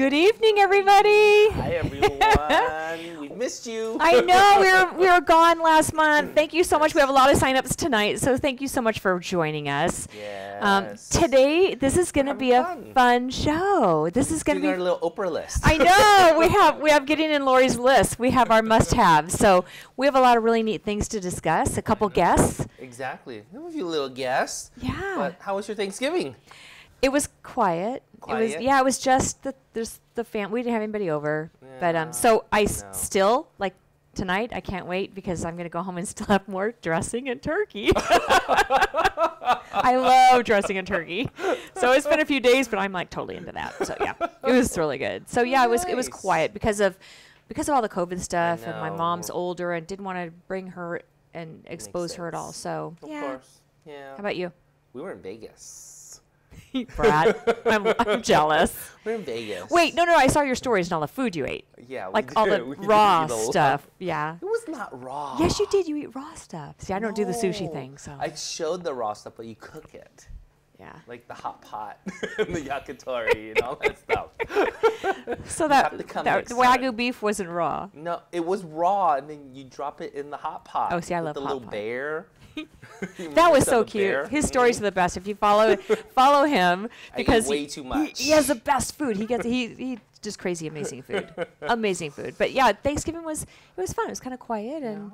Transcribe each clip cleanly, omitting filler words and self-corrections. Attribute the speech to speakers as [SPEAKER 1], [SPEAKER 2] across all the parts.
[SPEAKER 1] Good evening, everybody.
[SPEAKER 2] Hi, everyone. We missed you.
[SPEAKER 1] I know we were gone last month. Thank you so much. We have a lot of signups tonight, so thank you so much for joining us.
[SPEAKER 2] Yes.
[SPEAKER 1] Today, this is going to be a fun show. This is going to be
[SPEAKER 2] our little Oprah list.
[SPEAKER 1] I know. We have Gideon and Lori's list. We have our must-haves. So we have a lot of really neat things to discuss. A couple guests.
[SPEAKER 2] Exactly. We have a few little guests.
[SPEAKER 1] Yeah.
[SPEAKER 2] But how was your Thanksgiving?
[SPEAKER 1] It was quiet.
[SPEAKER 2] Quiet?
[SPEAKER 1] It was just the fam. We didn't have anybody over.
[SPEAKER 2] Yeah,
[SPEAKER 1] But so I still like tonight. I can't wait because I'm gonna go home and still have more dressing and turkey. I love dressing and turkey. So it's been a few days, but I'm like totally into that. So yeah, it was really good. So yeah, it was quiet because of all the COVID stuff, and my mom's older and didn't want to bring her and expose her at all. So
[SPEAKER 2] of course, yeah.
[SPEAKER 1] How about you?
[SPEAKER 2] We were in Vegas.
[SPEAKER 1] Brad, I'm jealous.
[SPEAKER 2] We're in Vegas.
[SPEAKER 1] Wait, no, I saw your stories and all the food you ate.
[SPEAKER 2] Yeah,
[SPEAKER 1] like all the raw stuff. Yeah.
[SPEAKER 2] It was not raw.
[SPEAKER 1] Yes, you did. You eat raw stuff. See, I don't do the sushi thing, so.
[SPEAKER 2] I showed the raw stuff, but you cook it.
[SPEAKER 1] Yeah.
[SPEAKER 2] Like the hot pot, and the yakitori, and all that stuff.
[SPEAKER 1] So the Wagyu beef wasn't raw.
[SPEAKER 2] No, it was raw, and then you drop it in the hot pot.
[SPEAKER 1] Oh, see, I love
[SPEAKER 2] the
[SPEAKER 1] hot
[SPEAKER 2] little
[SPEAKER 1] pot.
[SPEAKER 2] Bear.
[SPEAKER 1] That was so cute. His stories are the best. If you follow him, because
[SPEAKER 2] I eat way too much.
[SPEAKER 1] He has the best food. He just crazy amazing food. Amazing food. But yeah, Thanksgiving was fun. It was kind of quiet and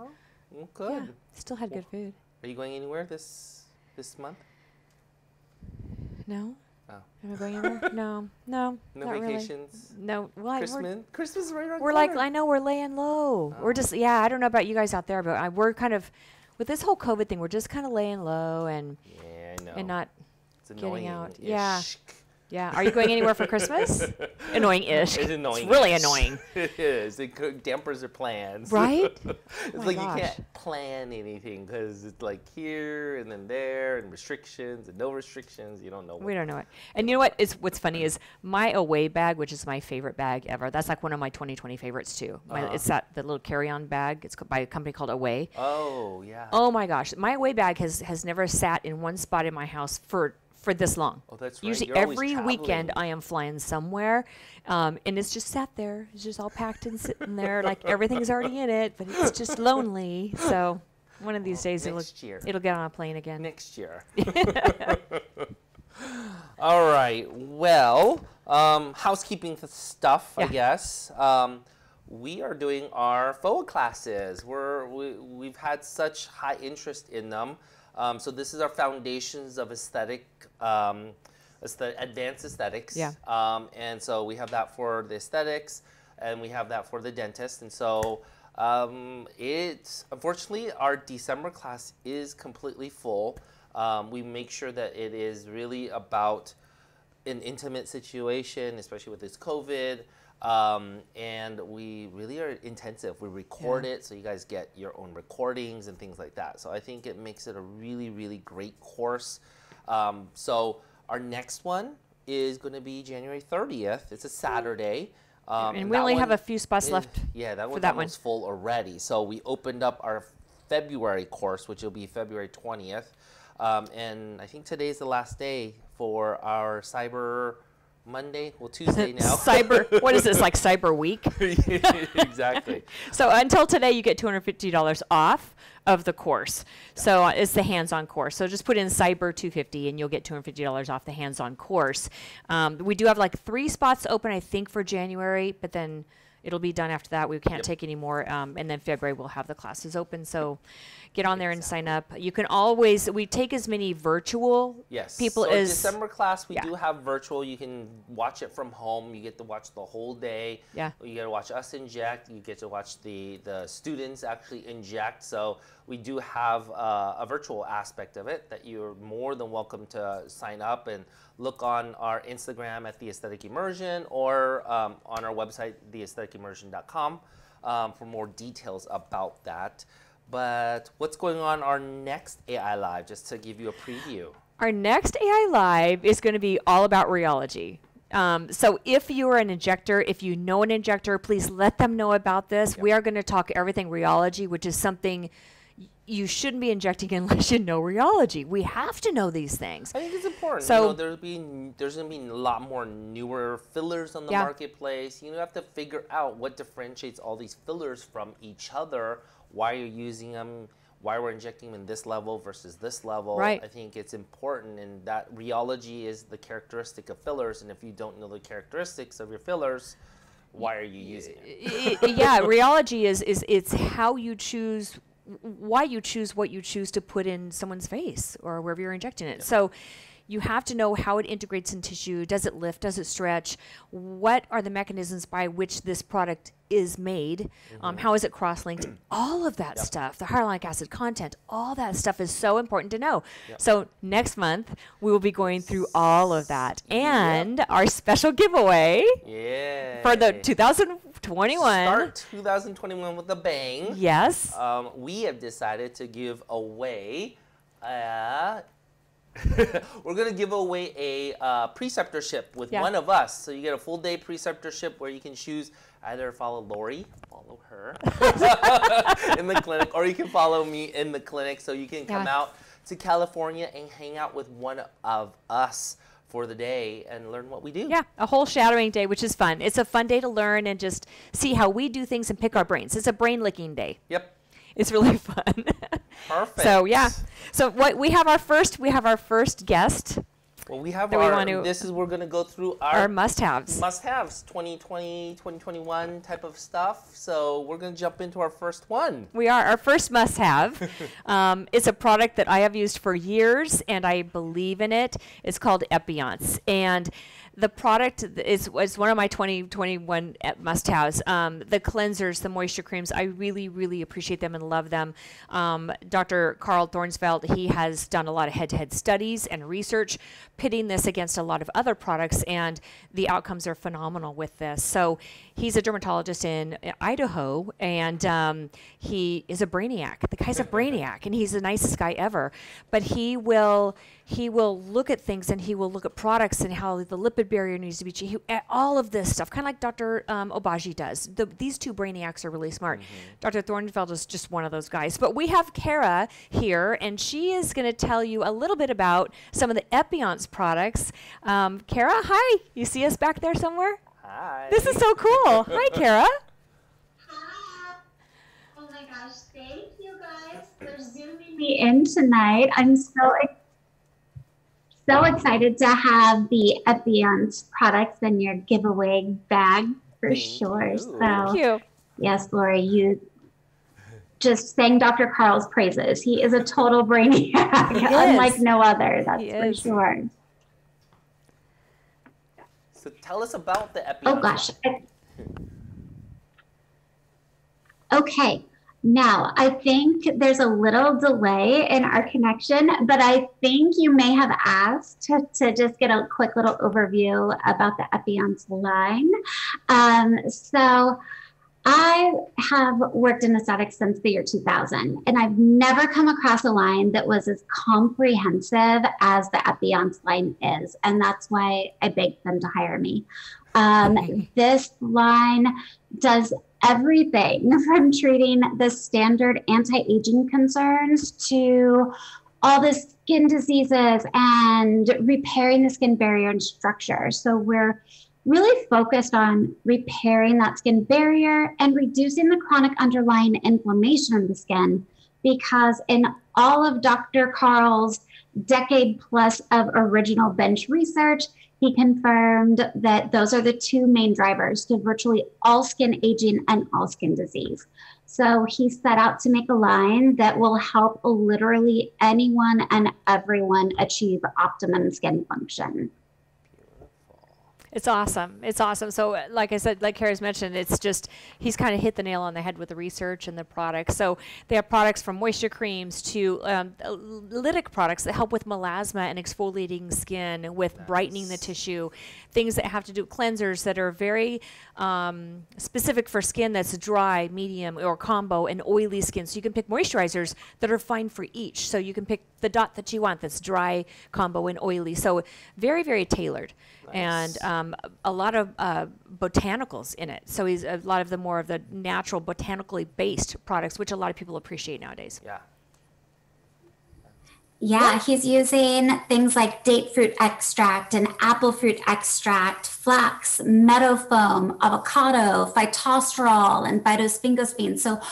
[SPEAKER 2] well, good.
[SPEAKER 1] Yeah, still had good food.
[SPEAKER 2] Are you going anywhere this month?
[SPEAKER 1] No.
[SPEAKER 2] Oh.
[SPEAKER 1] Am I going anywhere? No,
[SPEAKER 2] No
[SPEAKER 1] not
[SPEAKER 2] vacations.
[SPEAKER 1] Really. No. Well,
[SPEAKER 2] Christmas is right around the
[SPEAKER 1] corner.
[SPEAKER 2] corner.
[SPEAKER 1] I know we're laying low. We're just I don't know about you guys out there, but we're kind of with this whole COVID thing. We're just kind of laying low and not getting out. Yeah. Yeah. Are you going anywhere for Christmas? Annoying-ish.
[SPEAKER 2] It's annoying.
[SPEAKER 1] It's really annoying.
[SPEAKER 2] It is. It dampers your plans.
[SPEAKER 1] Right?
[SPEAKER 2] It's like you can't plan anything because it's like here and then there and restrictions and no restrictions. You don't know.
[SPEAKER 1] We don't know it. And you know what? What's funny is my away bag, which is my favorite bag ever. That's like one of my 2020 favorites too. It's the little carry-on bag. It's by a company called Away.
[SPEAKER 2] Oh, yeah.
[SPEAKER 1] Oh my gosh. My away bag has never sat in one spot in my house for this long.
[SPEAKER 2] Oh, that's right.
[SPEAKER 1] Usually every weekend I am flying somewhere, and it's just sat there. It's just all packed and sitting there, like everything's already in it, but it's just lonely. So one of these days it'll get on a plane again.
[SPEAKER 2] Next year. All right. Well, housekeeping stuff, I guess. We are doing our FOA classes. We've had such high interest in them. So this is our Foundations of Advanced Aesthetics.
[SPEAKER 1] Yeah.
[SPEAKER 2] And so we have that for the aesthetics, and we have that for the dentist. And so unfortunately, our December class is completely full. We make sure that it is really about an intimate situation, especially with this COVID. And we really are intensive. We record it, so you guys get your own recordings and things like that. So I think it makes it a really, really great course. So our next one is going to be January 30th. It's a Saturday.
[SPEAKER 1] And we only have a few spots left.
[SPEAKER 2] Yeah, that one's
[SPEAKER 1] one.
[SPEAKER 2] almost full already. So we opened up our February course, which will be February 20th. And I think today's the last day for our Cyber Monday, Tuesday now.
[SPEAKER 1] What is this, like Cyber Week?
[SPEAKER 2] Exactly.
[SPEAKER 1] So until today, you get $250 off of the course. So it's the hands-on course. So just put in Cyber 250 and you'll get $250 off the hands-on course. We do have like 3 spots open, I think, for January, but then it'll be done after that. We can't take any more. And then February, we'll have the classes open. So get on there and sign up. You can always, we take as many virtual people as.
[SPEAKER 2] December class, we do have virtual. You can watch it from home. You get to watch the whole day.
[SPEAKER 1] Yeah.
[SPEAKER 2] You get to watch us inject. You get to watch the students actually inject. So we do have a virtual aspect of it that you're more than welcome to sign up and look on our Instagram at The Aesthetic Immersion or on our website, theaestheticimmersion.com, for more details about that. But what's going on our next AI Live, just to give you a preview?
[SPEAKER 1] Our next AI Live is going to be all about rheology. So if you're an injector, if you know an injector, please let them know about this. Yep. We are going to talk everything rheology, which is something you shouldn't be injecting unless you know rheology. We have to know these things.
[SPEAKER 2] I think it's important.
[SPEAKER 1] So
[SPEAKER 2] there's going to be a lot more newer fillers on the marketplace. You have to figure out what differentiates all these fillers from each other, why you're using them, why we're injecting them in this level versus this level.
[SPEAKER 1] Right.
[SPEAKER 2] I think it's important, and that rheology is the characteristic of fillers, and if you don't know the characteristics of your fillers, why are you using it?
[SPEAKER 1] Yeah, rheology is it's how you choose, why you choose what you choose to put in someone's face or wherever you're injecting it. So you have to know how it integrates in tissue. Does it lift? Does it stretch? What are the mechanisms by which this product is made? How is it cross-linked? All of that stuff, the hyaluronic acid content, all that stuff is so important to know. So next month, we will be going through all of that. And our special giveaway for the 2021.
[SPEAKER 2] Start 2021 with a bang.
[SPEAKER 1] Yes.
[SPEAKER 2] We have decided to give away... we're going to give away a preceptorship with one of us. So you get a full day preceptorship where you can choose either follow Lori, follow her in the clinic, or you can follow me in the clinic. So you can come out to California and hang out with one of us for the day and learn what we do.
[SPEAKER 1] Yeah, a whole shadowing day, which is fun. It's a fun day to learn and just see how we do things and pick our brains. It's a brain licking day.
[SPEAKER 2] Yep.
[SPEAKER 1] It's really fun.
[SPEAKER 2] Perfect.
[SPEAKER 1] So yeah. So what we have our first guest.
[SPEAKER 2] Well, we have
[SPEAKER 1] we're
[SPEAKER 2] going to go through our
[SPEAKER 1] must-haves.
[SPEAKER 2] Must-haves, 2020, 2021 type of stuff. So we're going to jump into our first one.
[SPEAKER 1] We are. Our first must-have. It's a product that I have used for years, and I believe in it. It's called Epionce. And the product is one of my 2021 must-haves. The cleansers, the moisture creams, I really, really appreciate them and love them. Dr. Carl Thornsfeld, he has done a lot of head-to-head studies and research, pitting this against a lot of other products, and the outcomes are phenomenal with this. So he's a dermatologist in Idaho, and he is a brainiac. The guy's a brainiac, and he's the nicest guy ever. But he will look at things, and he will look at products and how the lipid barrier needs to be all of this stuff, kind of like Dr. Obagi does. These two brainiacs are really smart. Dr. Thornfeld is just one of those guys. But we have Kara here, and she is going to tell you a little bit about some of the Epionce products. Kara, hi. You see us back there somewhere?
[SPEAKER 2] Hi.
[SPEAKER 1] This is so cool. Hi, Kara.
[SPEAKER 3] Hi. Oh my gosh, thank you guys for zooming me in tonight. I'm so excited to have the Epionce products in your giveaway bag for sure. So,
[SPEAKER 1] thank you.
[SPEAKER 3] Yes, Lori, you just sang Dr. Carl's praises. He is a total brainiac, unlike no other, that's for sure.
[SPEAKER 2] So tell us about the Epionce.
[SPEAKER 3] Oh gosh. Okay. Now, I think there's a little delay in our connection, but I think you may have asked to just get a quick little overview about the Epionce line. So I have worked in aesthetics since the year 2000, and I've never come across a line that was as comprehensive as the Epionce line is, and that's why I begged them to hire me. This line does everything from treating the standard anti-aging concerns to all the skin diseases and repairing the skin barrier and structure. So we're really focused on repairing that skin barrier and reducing the chronic underlying inflammation of the skin, because in all of Dr. Carl's decade plus of original bench research, he confirmed that those are the two main drivers to virtually all skin aging and all skin disease. So he set out to make a line that will help literally anyone and everyone achieve optimum skin function.
[SPEAKER 1] It's awesome. It's awesome. So like I said, like Kara's mentioned, it's just, he's kind of hit the nail on the head with the research and the products. So they have products from moisture creams to lytic products that help with melasma and exfoliating skin, with brightening the tissue, things that have to do cleansers that are very specific for skin that's dry, medium, or combo, and oily skin. So you can pick moisturizers that are fine for each. So you can pick the dot that you want that's dry, combo, and oily. So very, very tailored. Nice. And a lot of botanicals in it. So he's a lot of the more of the natural, botanically based products, which a lot of people appreciate nowadays.
[SPEAKER 2] Yeah.
[SPEAKER 3] Yeah, he's using things like date fruit extract and apple fruit extract, flax, meadow foam, avocado, phytosterol, and phytosphingosphene. So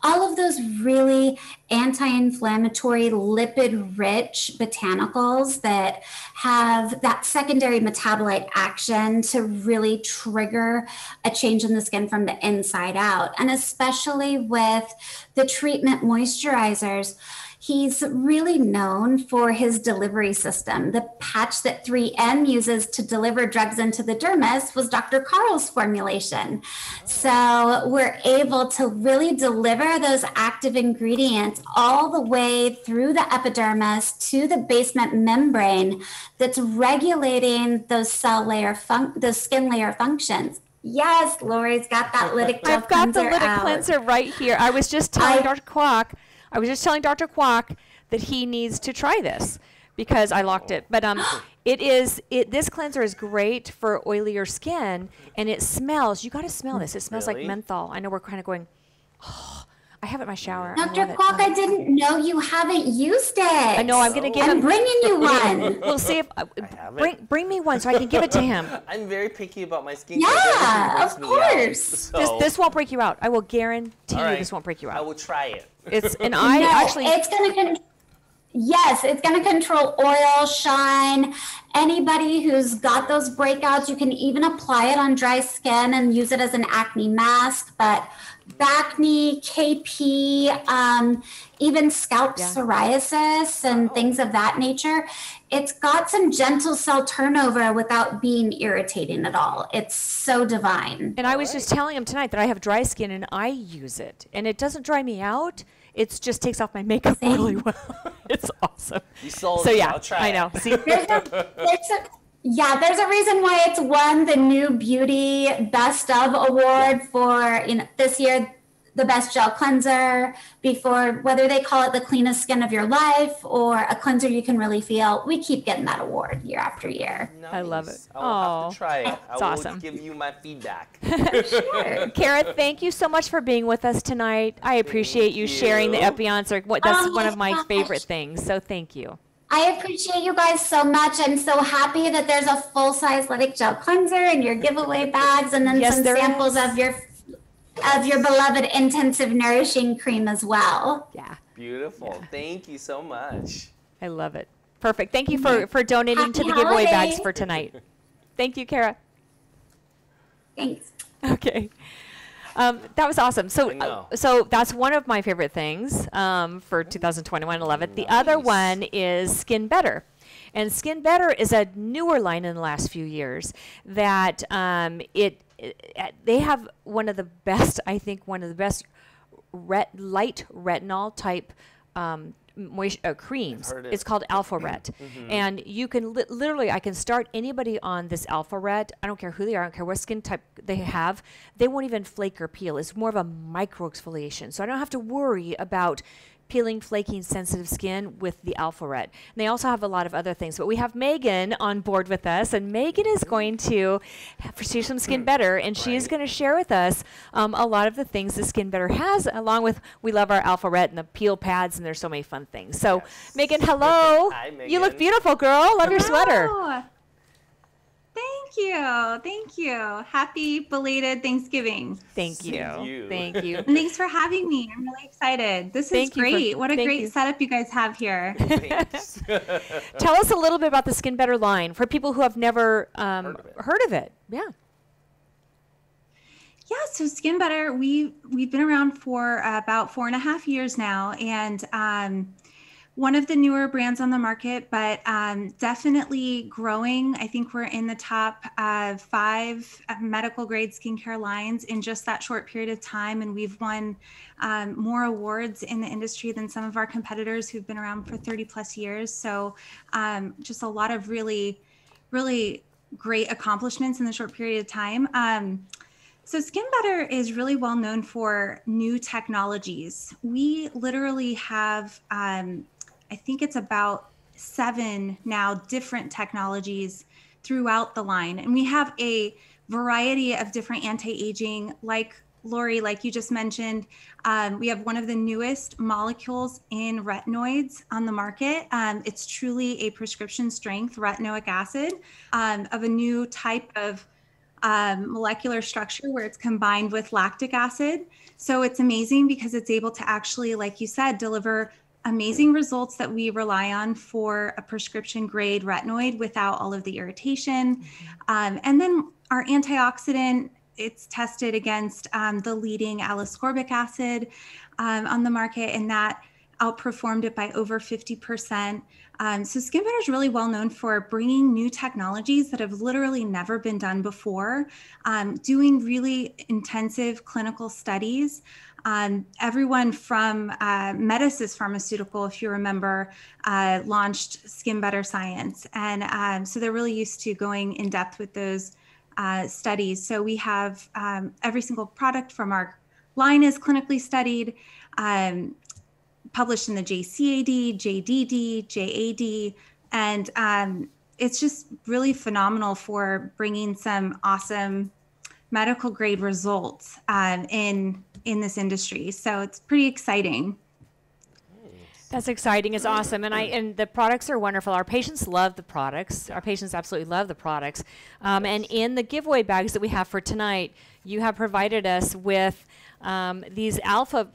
[SPEAKER 3] all of those really anti-inflammatory, lipid-rich botanicals that have that secondary metabolite action to really trigger a change in the skin from the inside out. And especially with the treatment moisturizers, he's really known for his delivery system. The patch that 3M uses to deliver drugs into the dermis was Dr. Carl's formulation. So we're able to really deliver those active ingredients all the way through the epidermis to the basement membrane that's regulating those those skin layer functions. Yes, Lori's got that lytic gel
[SPEAKER 1] I've got the
[SPEAKER 3] cleanser
[SPEAKER 1] lytic
[SPEAKER 3] out.
[SPEAKER 1] cleanser right here. I was just telling Dr. Kwok that he needs to try this because I locked it. But this cleanser is great for oilier skin, and it smells. You got to smell this. It smells like menthol. I know we're kind of going, oh, I have it in my shower.
[SPEAKER 3] Dr. Kwok, I didn't know you haven't used it.
[SPEAKER 1] I know. I'm going to give him.
[SPEAKER 3] I'm bringing you one.
[SPEAKER 1] We'll see if bring me one so I can give it to him.
[SPEAKER 2] I'm very picky about my skin.
[SPEAKER 3] Yeah, of course.
[SPEAKER 2] So.
[SPEAKER 1] This won't break you out. I will guarantee you this won't break you out.
[SPEAKER 2] I will try it.
[SPEAKER 1] It's
[SPEAKER 3] going to control oil, shine. Anybody who's got those breakouts, you can even apply it on dry skin and use it as an acne mask. But acne, KP, even scalp psoriasis and things of that nature, it's got some gentle cell turnover without being irritating at all. It's so divine.
[SPEAKER 1] And I was just telling him tonight that I have dry skin and I use it. And it doesn't dry me out. It just takes off my makeup really well. It's awesome.
[SPEAKER 2] You sold
[SPEAKER 1] me.
[SPEAKER 2] I'll try
[SPEAKER 1] I know.
[SPEAKER 2] it.
[SPEAKER 1] See?
[SPEAKER 3] There's a reason why it's won the New Beauty Best of Award for this year, the best gel cleanser, before whether they call it the cleanest skin of your life or a cleanser you can really feel. We keep getting that award year after year.
[SPEAKER 2] Nice.
[SPEAKER 1] I love it.
[SPEAKER 2] I'll have to try it.
[SPEAKER 1] It's
[SPEAKER 2] I will
[SPEAKER 1] awesome.
[SPEAKER 2] give you my feedback.
[SPEAKER 3] Sure.
[SPEAKER 1] Kara, thank you so much for being with us tonight. I appreciate you sharing the Epionce. That's one of my favorite things. So thank you.
[SPEAKER 3] I appreciate you guys so much. I'm so happy that there's a full-size lytic gel cleanser in your giveaway bags, and then some samples of your beloved intensive nourishing cream as well.
[SPEAKER 1] Yeah.
[SPEAKER 2] Beautiful. Yeah. Thank you so much.
[SPEAKER 1] I love it. Perfect. Thank you for donating to the giveaway bags for tonight. Thank you, Kara.
[SPEAKER 3] Thanks.
[SPEAKER 1] Okay. That was awesome. So that's one of my favorite things for 2021. I love it. The other one is Skin Better. And Skin Better is a newer line in the last few years that they have one of the best light retinol type creams. It's called Alpha Ret. And you can literally, I can start anybody on this Alpha Ret. I don't care who they are. I don't care what skin type they have. They won't even flake or peel. It's more of a micro exfoliation. So I don't have to worry about peeling, flaking, sensitive skin with the Alpha Ret. And they also have a lot of other things. But we have Megan on board with us, and Megan is going to see some Skin Better, and she is going to share with us a lot of the things that Skin Better has, along with, we love our Alpha Ret and the peel pads, and there's so many fun things. So, Megan, hello.
[SPEAKER 2] Hi, Megan.
[SPEAKER 1] You look beautiful, girl. Love your sweater.
[SPEAKER 4] Thank you. Happy belated Thanksgiving.
[SPEAKER 1] Thank you.
[SPEAKER 4] And thanks for having me. I'm really excited. This is great. What a great setup you guys have here.
[SPEAKER 1] Tell us a little bit about the Skin Better line for people who have never heard of it. Yeah.
[SPEAKER 4] Yeah, so Skin Better, we've been around for about 4.5 years now, and one of the newer brands on the market, but definitely growing. I think we're in the top 5 medical grade skincare lines in just that short period of time. And we've won more awards in the industry than some of our competitors who've been around for 30 plus years. So just a lot of really, really great accomplishments in the short period of time. So Skin Better is really well known for new technologies. We literally have, I think it's about 7 now different technologies throughout the line. And we have a variety of different anti-aging, like Lori, like you just mentioned, we have one of the newest molecules in retinoids on the market. It's truly a prescription strength retinoic acid of a new type of molecular structure where it's combined with lactic acid. So it's amazing because it's able to actually, like you said, deliver amazing results that we rely on for a prescription grade retinoid without all of the irritation. And then our antioxidant, it's tested against the leading L-ascorbic acid on the market, and that outperformed it by over 50%. So Skin Better is really well known for bringing new technologies that have literally never been done before, doing really intensive clinical studies. Everyone from Medicis Pharmaceutical, if you remember, launched Skin Better Science. And so they're really used to going in depth with those studies. So we have every single product from our line is clinically studied, published in the JCAD, JDD, JAD, and it's just really phenomenal for bringing some awesome medical grade results in this industry. So it's pretty exciting.
[SPEAKER 1] That's exciting. It's awesome. And the products are wonderful. Our patients love the products. Our patients absolutely love the products. And in the giveaway bags that we have for tonight, you have provided us with these alpha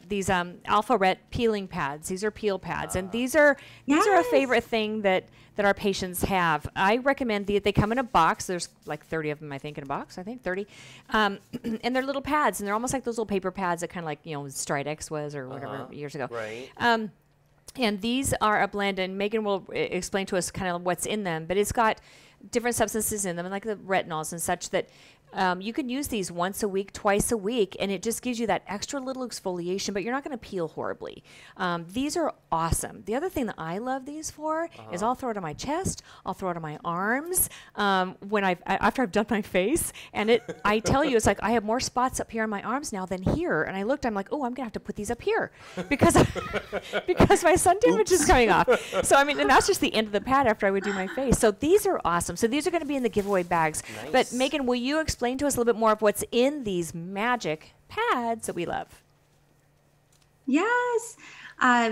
[SPEAKER 1] ret peeling pads. These are peel pads, and these are a favorite thing that our patients have. I recommend they come in a box. There's like 30 of them, I think, in a box. I think 30, and they're little pads, and they're almost like those little paper pads that kind of like Stridex was or whatever years ago.
[SPEAKER 2] Right.
[SPEAKER 1] And these are a blend, and Megan will explain to us kind of what's in them, but it's got different substances in them, and like the retinols and such that you can use these once a week, twice a week, and it just gives you that extra little exfoliation, but you're not going to peel horribly. These are awesome. The other thing that I love these for is I'll throw it on my chest, I'll throw it on my arms after I've done my face, and I tell you, it's like I have more spots up here on my arms now than here. And I looked, I'm like, oh, I'm gonna have to put these up here because my sun damage is coming off. So I mean, and that's just the end of the pad after I would do my face. So these are awesome. So these are going to be in the giveaway bags.
[SPEAKER 2] Nice.
[SPEAKER 1] But Megan, will you explain to us a little bit more of what's in these magic pads that we love?
[SPEAKER 4] Yes.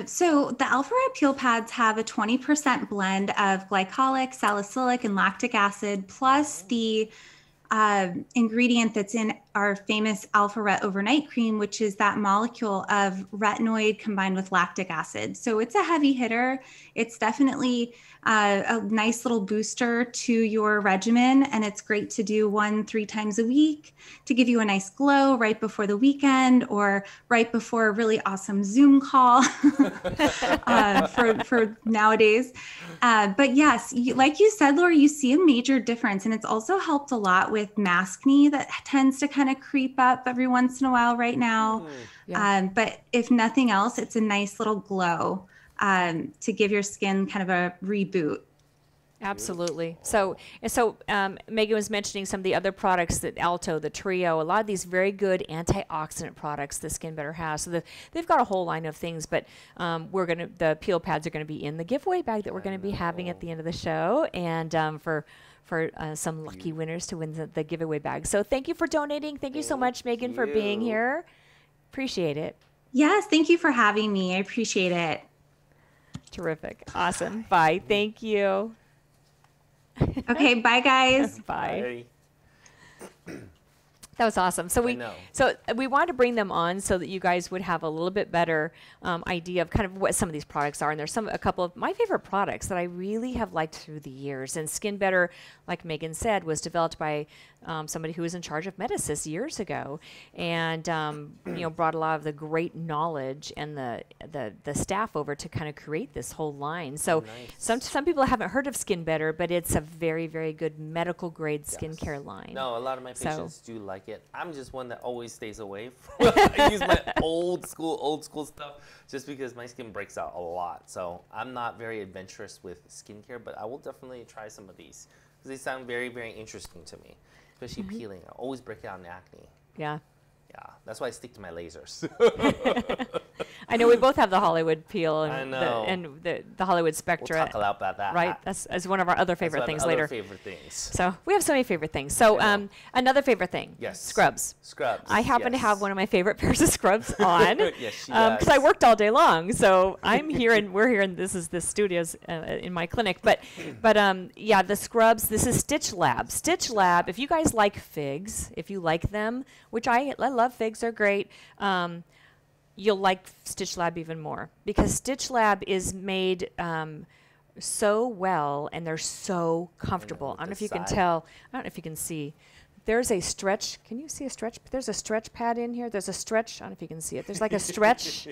[SPEAKER 4] So the Alpha Red Peel Pads have a 20% blend of glycolic, salicylic, and lactic acid, plus the ingredient that's in our famous Alpha Ret Overnight Cream, which is that molecule of retinoid combined with lactic acid. So it's a heavy hitter. It's definitely a nice little booster to your regimen, and it's great to do 1-3 times a week to give you a nice glow right before the weekend or right before a really awesome Zoom call for nowadays. But yes, like you said, Lori, you see a major difference, and it's also helped a lot with maskne that tends to kind of creep up every once in a while right now. But if nothing else, it's a nice little glow to give your skin kind of a reboot.
[SPEAKER 1] Absolutely. So Megan was mentioning some of the other products that Alto, the Trio, a lot of these very good antioxidant products that Skin Better has. So they've got a whole line of things, but the peel pads are going to be in the giveaway bag that we're going to be having at the end of the show, and for some lucky winners to win the giveaway bag. So thank you for donating. Thank you so much, Megan, for being here. Appreciate it.
[SPEAKER 4] Yes, thank you for having me. I appreciate it.
[SPEAKER 1] Terrific. Awesome. Bye. Thank you.
[SPEAKER 4] Okay, bye guys.
[SPEAKER 1] Bye. That was awesome. So we wanted to bring them on so that you guys would have a little bit better idea of kind of what some of these products are. And there's a couple of my favorite products that I really have liked through the years. And Skin Better, like Megan said, was developed by somebody who was in charge of Medicis years ago, and brought a lot of the great knowledge and the staff over to kind of create this whole line. So some people haven't heard of Skin Better, but it's a very, very good medical grade skincare line.
[SPEAKER 2] No, a lot of my patients do like it. I'm just one that always stays away from I use my old school stuff just because my skin breaks out a lot. So I'm not very adventurous with skincare, but I will definitely try some of these because they sound very, very interesting to me, especially peeling. I always break out in acne.
[SPEAKER 1] Yeah.
[SPEAKER 2] Yeah, that's why I stick to my lasers.
[SPEAKER 1] I know we both have the Hollywood peel
[SPEAKER 2] I know.
[SPEAKER 1] the Hollywood Spectra.
[SPEAKER 2] We'll talk about that.
[SPEAKER 1] Right? That's one of our other favorite things later.
[SPEAKER 2] Favorite things.
[SPEAKER 1] So we have so many favorite things. So another favorite thing.
[SPEAKER 2] Yes.
[SPEAKER 1] Scrubs.
[SPEAKER 2] Scrubs.
[SPEAKER 1] I happen to have one of my favorite pairs of scrubs on.
[SPEAKER 2] Yes, she does.
[SPEAKER 1] Because I worked all day long. So I'm here and we're here and this is the studios in my clinic. But yeah, the scrubs, this is Stitch Lab. Stitch Lab, if you guys like figs, if you like them, which I love figs, they're great. You'll like Stitch Lab even more because Stitch Lab is made so well and they're so comfortable. I don't know if you can tell. I don't know if you can see. There's a stretch. Can you see a stretch? There's a stretch pad in here. There's a stretch. I don't know if you can see it. There's like a stretch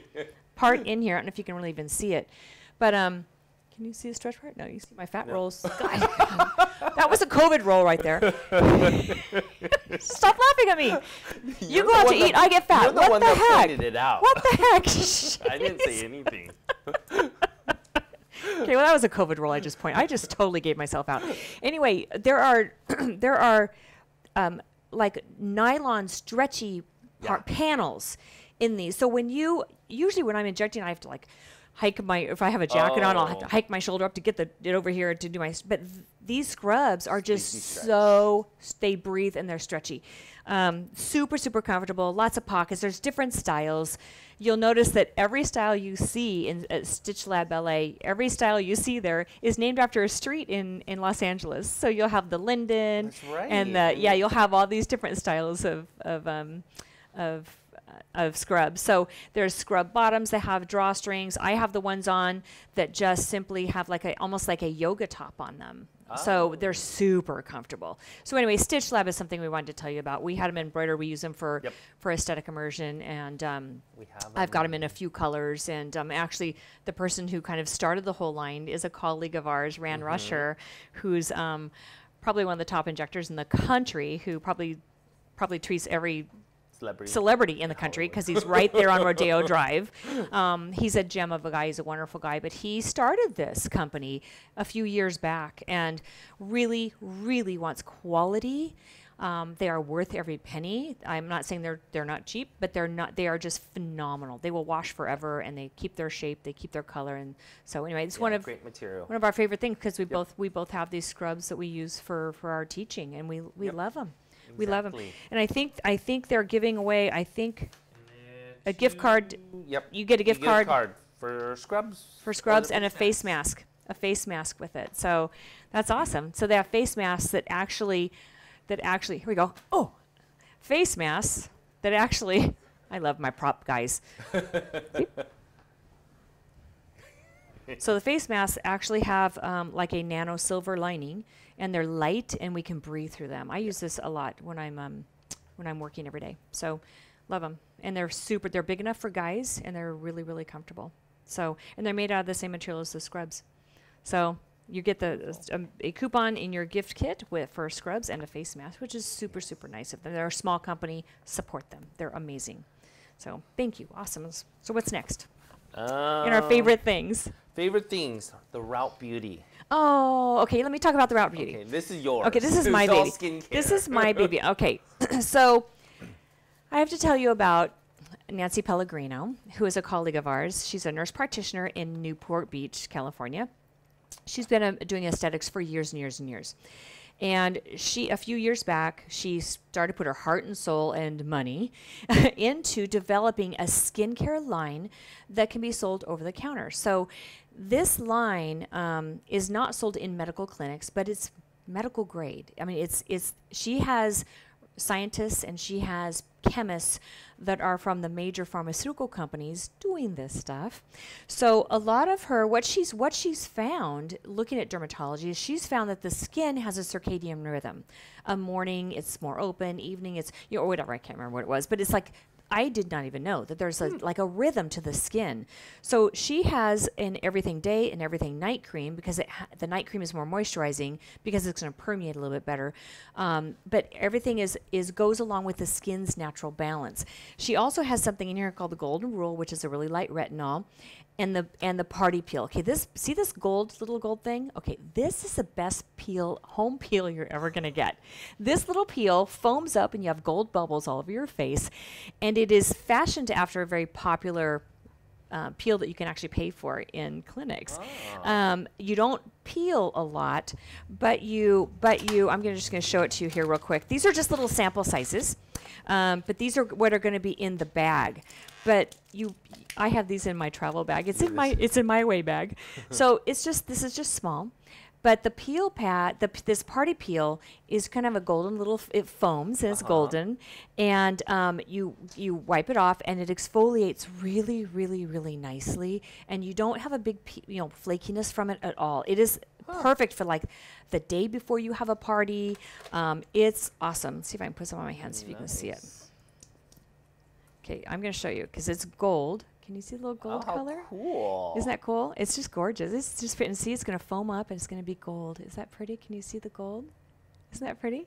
[SPEAKER 1] part in here. I don't know if you can really even see it. But can you see the stretch part? No, you see my fat rolls. God. That was a COVID roll right there. Stop laughing at me. You go out to eat, I get fat. What the heck?
[SPEAKER 2] It out.
[SPEAKER 1] What the heck?
[SPEAKER 2] I didn't say anything.
[SPEAKER 1] Okay, well that was a COVID roll. I just totally gave myself out. Anyway, there are like nylon stretchy panels in these. So usually when I'm injecting, I have to like hike if I have a jacket on, I'll have to hike my shoulder up to get it over here to do but these scrubs are just they breathe and they're stretchy. Super, super comfortable, lots of pockets. There's different styles. You'll notice that every style you see at Stitch Lab LA, every style you see there is named after a street in Los Angeles. So you'll have the Linden.
[SPEAKER 2] That's right.
[SPEAKER 1] And you'll have all these different styles of scrubs. So there's scrub bottoms that have drawstrings. I have the ones on that just simply have almost like a yoga top on them. So they're super comfortable. So anyway, Stitch Lab is something we wanted to tell you about. We had them embroidered. We use them for aesthetic immersion, and I've got them in a few colors. And actually, the person who kind of started the whole line is a colleague of ours, Rand Rusher, who's probably one of the top injectors in the country, who probably treats every celebrity in the country because he's right there on Rodeo Drive. He's a gem of a guy. He's a wonderful guy. But he started this company a few years back and really, really wants quality. They are worth every penny. I'm not saying they're not cheap, but they're not. They are just phenomenal. They will wash forever, and they keep their shape. They keep their color. And so anyway, it's one of
[SPEAKER 2] great material.
[SPEAKER 1] One of our favorite things because we both have these scrubs that we use for our teaching, and we love them. We love them, and I think they're giving away. I think a gift card.
[SPEAKER 2] Yep.
[SPEAKER 1] You get a gift card
[SPEAKER 2] for scrubs.
[SPEAKER 1] For scrubs and a face mask. A face mask with it. So that's awesome. So they have face masks that actually. Here we go. Oh, face masks that actually. I love my prop guys. So the face masks actually have like a nano silver lining, and they're light, and we can breathe through them. I use this a lot when I'm working every day. So love them, and they're big enough for guys, and they're really, really comfortable. So, and they're made out of the same material as the scrubs. So you get a coupon in your gift kit for scrubs and a face mask, which is super, super nice of them. They're a small company. Support them. They're amazing. So thank you. Awesome. So what's next? In our favorite things.
[SPEAKER 2] Favorite things, the Route Beauty.
[SPEAKER 1] Oh, okay. Let me talk about the Route Beauty.
[SPEAKER 2] Okay, this is yours.
[SPEAKER 1] Okay, this is my baby. This is my baby. Okay, so I have to tell you about Nancy Pellegrino, who is a colleague of ours. She's a nurse practitioner in Newport Beach, California. She's been doing aesthetics for years and years and years. And a few years back, she started to put her heart and soul and money into developing a skincare line that can be sold over the counter. So this line is not sold in medical clinics, but it's medical grade. I mean, she has scientists and she has chemists that are from the major pharmaceutical companies doing this stuff. So a lot of what she's found looking at dermatology is she's found that the skin has a circadian rhythm. A morning it's more open, evening it's or whatever, I can't remember what it was, but it's like I did not even know that there's like a rhythm to the skin. So she has an everything day and everything night cream because the night cream is more moisturizing because it's going to permeate a little bit better. But everything goes along with the skin's natural balance. She also has something in here called the Golden Rule, which is a really light retinol, and the Party Peel. Okay, this little gold thing? Okay, this is the best home peel you're ever going to get. This little peel foams up and you have gold bubbles all over your face, and it is fashioned after a very popular peel that you can actually pay for in clinics.
[SPEAKER 2] Oh.
[SPEAKER 1] You don't peel a lot, but I'm just going to show it to you here real quick. These are just little sample sizes, but these are what are going to be in the bag. But I have these in my travel bag. It's in my way bag. So this is just small. But the peel pad, this party peel is kind of a golden little, it foams and it's golden. And you wipe it off and it exfoliates really, really, really nicely. And you don't have a big, flakiness from it at all. It is perfect for like the day before you have a party. It's awesome. Let's see if I can put some on my hands, see if you can see it. Okay, I'm going to show you because it's gold. Can you see the little gold color?
[SPEAKER 2] Cool.
[SPEAKER 1] Isn't that cool? It's just gorgeous. It's just pretty. And see, it's going to foam up and it's going to be gold. Is that pretty? Can you see the gold? Isn't that pretty?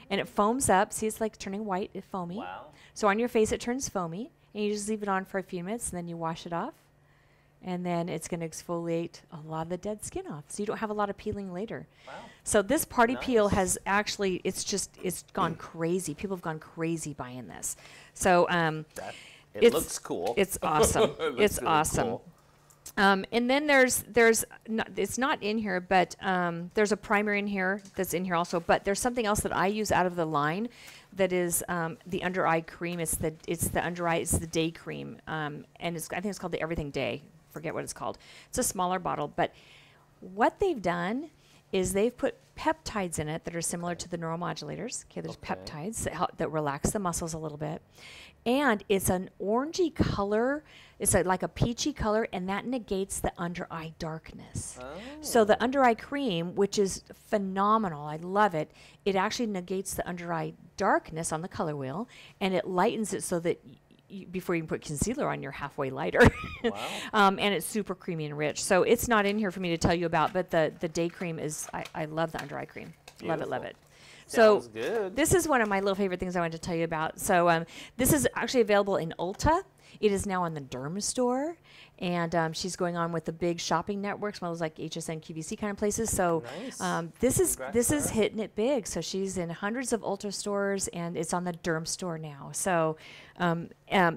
[SPEAKER 1] And it foams up. See, it's like turning white. It's foamy.
[SPEAKER 2] Wow.
[SPEAKER 1] So on your face, it turns foamy. And you just leave it on for a few minutes and then you wash it off. And then it's going to exfoliate a lot of the dead skin off. So you don't have a lot of peeling later.
[SPEAKER 2] Wow.
[SPEAKER 1] So this party peel has actually, it's gone crazy. People have gone crazy buying this. So,
[SPEAKER 2] it looks cool.
[SPEAKER 1] It's awesome. It's really awesome. Cool. And then it's not in here, but there's a primer in here that's in here also. But there's something else that I use out of the line that is the under eye cream. It's the day cream, and I think it's called the Everything Day. Forget what it's called. It's a smaller bottle, but what they've done is they've put peptides in it that are similar to the neuromodulators. Okay, there's peptides that relax the muscles a little bit. And it's an orangey color. It's like a peachy color, and that negates the under eye darkness. Oh. So the under eye cream, which is phenomenal, I love it, it actually negates the under eye darkness on the color wheel, and it lightens it so that before you can put concealer on, you're halfway lighter. Wow. And it's super creamy and rich. So it's not in here for me to tell you about, but the day cream is, I love the under eye cream. Beautiful. Love it, love it.
[SPEAKER 2] Sounds
[SPEAKER 1] so
[SPEAKER 2] good.
[SPEAKER 1] This is one of my little favorite things I wanted to tell you about. So this is actually available in Ulta. It is now on the Derm store, and she's going on with the big shopping networks, one of those like HSN, QVC kind of places. So
[SPEAKER 2] nice.
[SPEAKER 1] This is hitting it big. So she's in hundreds of Ulta stores, and it's on the Derm store now. So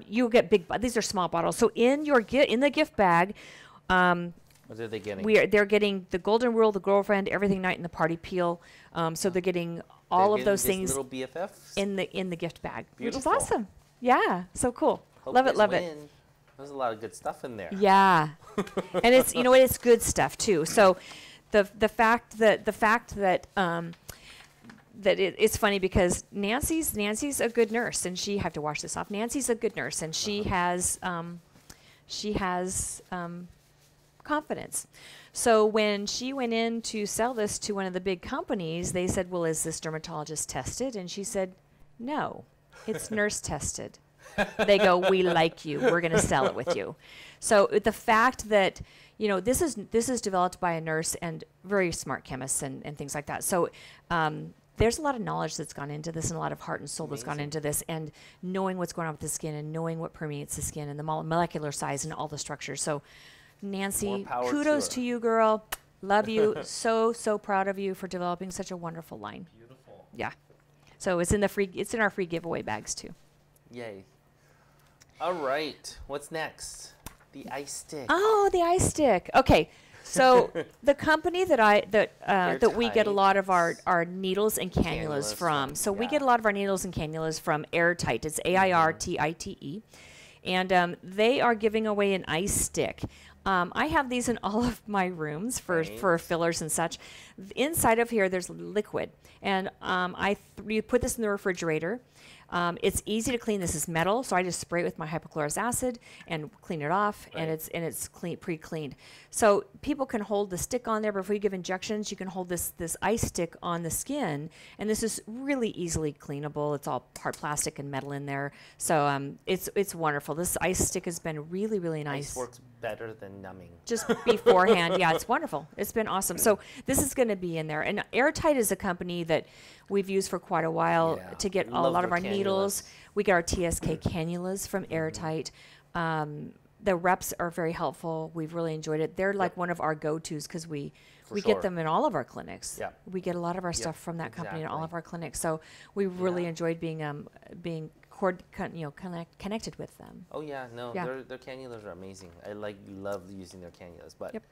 [SPEAKER 1] you'll get big. These are small bottles. So in the gift bag.
[SPEAKER 2] What are they getting?
[SPEAKER 1] They're getting the Golden Rule, the Girlfriend, Everything Night, and the Party Peel. So they're getting all of those things
[SPEAKER 2] little BFFs
[SPEAKER 1] in the gift bag,
[SPEAKER 2] Beautiful.
[SPEAKER 1] which is awesome. Yeah, so cool.
[SPEAKER 2] Hope
[SPEAKER 1] love it.
[SPEAKER 2] There's a lot of good stuff in there.
[SPEAKER 1] Yeah, and it's it's good stuff too. So the fact that it's funny because Nancy's a good nurse, and I have to wash this off. Nancy's a good nurse, and she has confidence. So when she went in to sell this to one of the big companies, they said, well, is this dermatologist tested? And she said, no, it's nurse tested. They go, we like you. We're going to sell it with you. So the fact that, this is developed by a nurse and very smart chemists and things like that. So there's a lot of knowledge that's gone into this and a lot of heart and soul that's gone into this, and knowing what's going on with the skin and knowing what permeates the skin and the molecular size and all the structures. So Nancy, kudos to you, girl. Love you. so proud of you for developing such a wonderful line.
[SPEAKER 2] Beautiful.
[SPEAKER 1] Yeah. So it's in our free giveaway bags too.
[SPEAKER 2] Yay. All right. What's next? The ice stick.
[SPEAKER 1] Oh, the ice stick. Okay. So the company that we get a lot of our needles and cannulas from. So we get a lot of our needles and cannulas from Airtight. It's AIRTITE. And they are giving away an ice stick. I have these in all of my rooms for fillers and such. Inside of here, there's liquid. And you put this in the refrigerator. It's easy to clean. This is metal, so I just spray it with my hypochlorous acid and clean it off, and it's pre-cleaned. So people can hold the stick on there before you give injections. You can hold this ice stick on the skin, and this is really easily cleanable. It's all hard plastic and metal in there, so it's wonderful. This ice stick has been really, really nice.
[SPEAKER 2] Ice works better than numbing.
[SPEAKER 1] Just beforehand, yeah, it's wonderful. It's been awesome. So this is going to be in there, and Airtight is a company that we've used for quite a while to get a lot of our needles. We get our TSK cannulas from Airtight. The reps are very helpful. We've really enjoyed it. They're like one of our go-tos because we get them in all of our clinics. We get a lot of our stuff from that company in all of our clinics. So we really enjoyed being connected with them.
[SPEAKER 2] Oh yeah, no,
[SPEAKER 1] Yeah.
[SPEAKER 2] their cannulas are amazing. I love using their cannulas, but
[SPEAKER 1] Yep.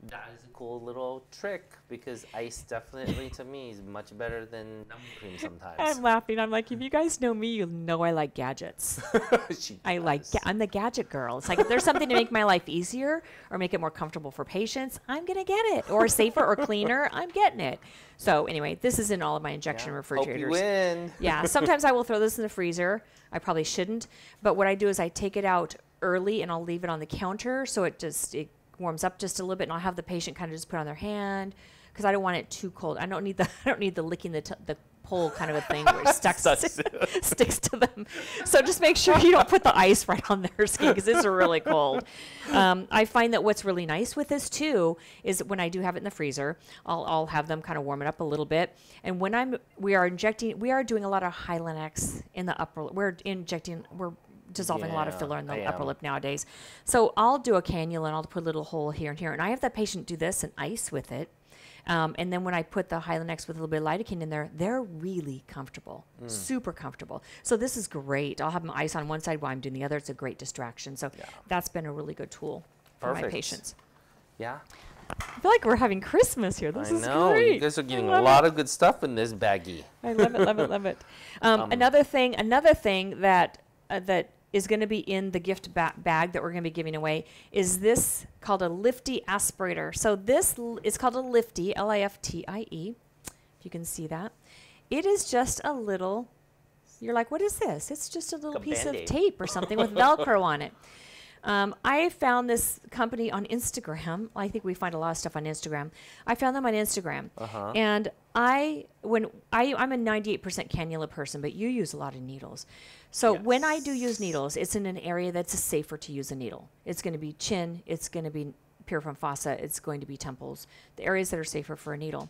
[SPEAKER 2] that is a cool little trick because ice definitely to me is much better than numbing cream sometimes.
[SPEAKER 1] I'm laughing. I'm like, if you guys know me, you'll know I like gadgets. I'm the gadget girl. It's like if there's something to make my life easier or make it more comfortable for patients, I'm gonna get it. Or safer or cleaner, I'm getting it. So anyway, this is in all of my injection refrigerators.
[SPEAKER 2] Hope you win.
[SPEAKER 1] Yeah, sometimes I will throw this in the freezer. I probably shouldn't, but what I do is I take it out early and I'll leave it on the counter so it warms up just a little bit, and I'll have the patient kind of just put it on their hand because I don't want it too cold. I don't need the licking the pole kind of a thing where it sticks to them. So just make sure you don't put the ice right on their skin because it's really cold. I find that what's really nice with this too is when I do have it in the freezer, I'll have them kind of warm it up a little bit. And when we are doing a lot of Hylenex in the upper. We're dissolving a lot of filler in the upper lip nowadays. So I'll do a cannula and I'll put a little hole here and here. And I have that patient do this and ice with it. And then when I put the Hylenex with a little bit of lidocaine in there, they're really comfortable, super comfortable. So this is great. I'll have them ice on one side while I'm doing the other. It's a great distraction. So that's been a really good tool for my patients.
[SPEAKER 2] Yeah.
[SPEAKER 1] I feel like we're having Christmas here. This is great.
[SPEAKER 2] You guys are getting a lot of good stuff in this baggie.
[SPEAKER 1] I love it, love it, love it. Another thing that is going to be in the gift bag that we're going to be giving away is this called a Lifty aspirator. So this is called a Lifty, Liftie, if you can see that. It is just a little, you're like, what is this? It's just a little piece of tape or something with Velcro on it. I found this company on Instagram. I think we find a lot of stuff on Instagram. I found them on Instagram. And I'm a 98% cannula person, but you use a lot of needles. So when I do use needles, it's in an area that's safer to use a needle. It's going to be chin. It's going to be piriform fossa. It's going to be temples, the areas that are safer for a needle.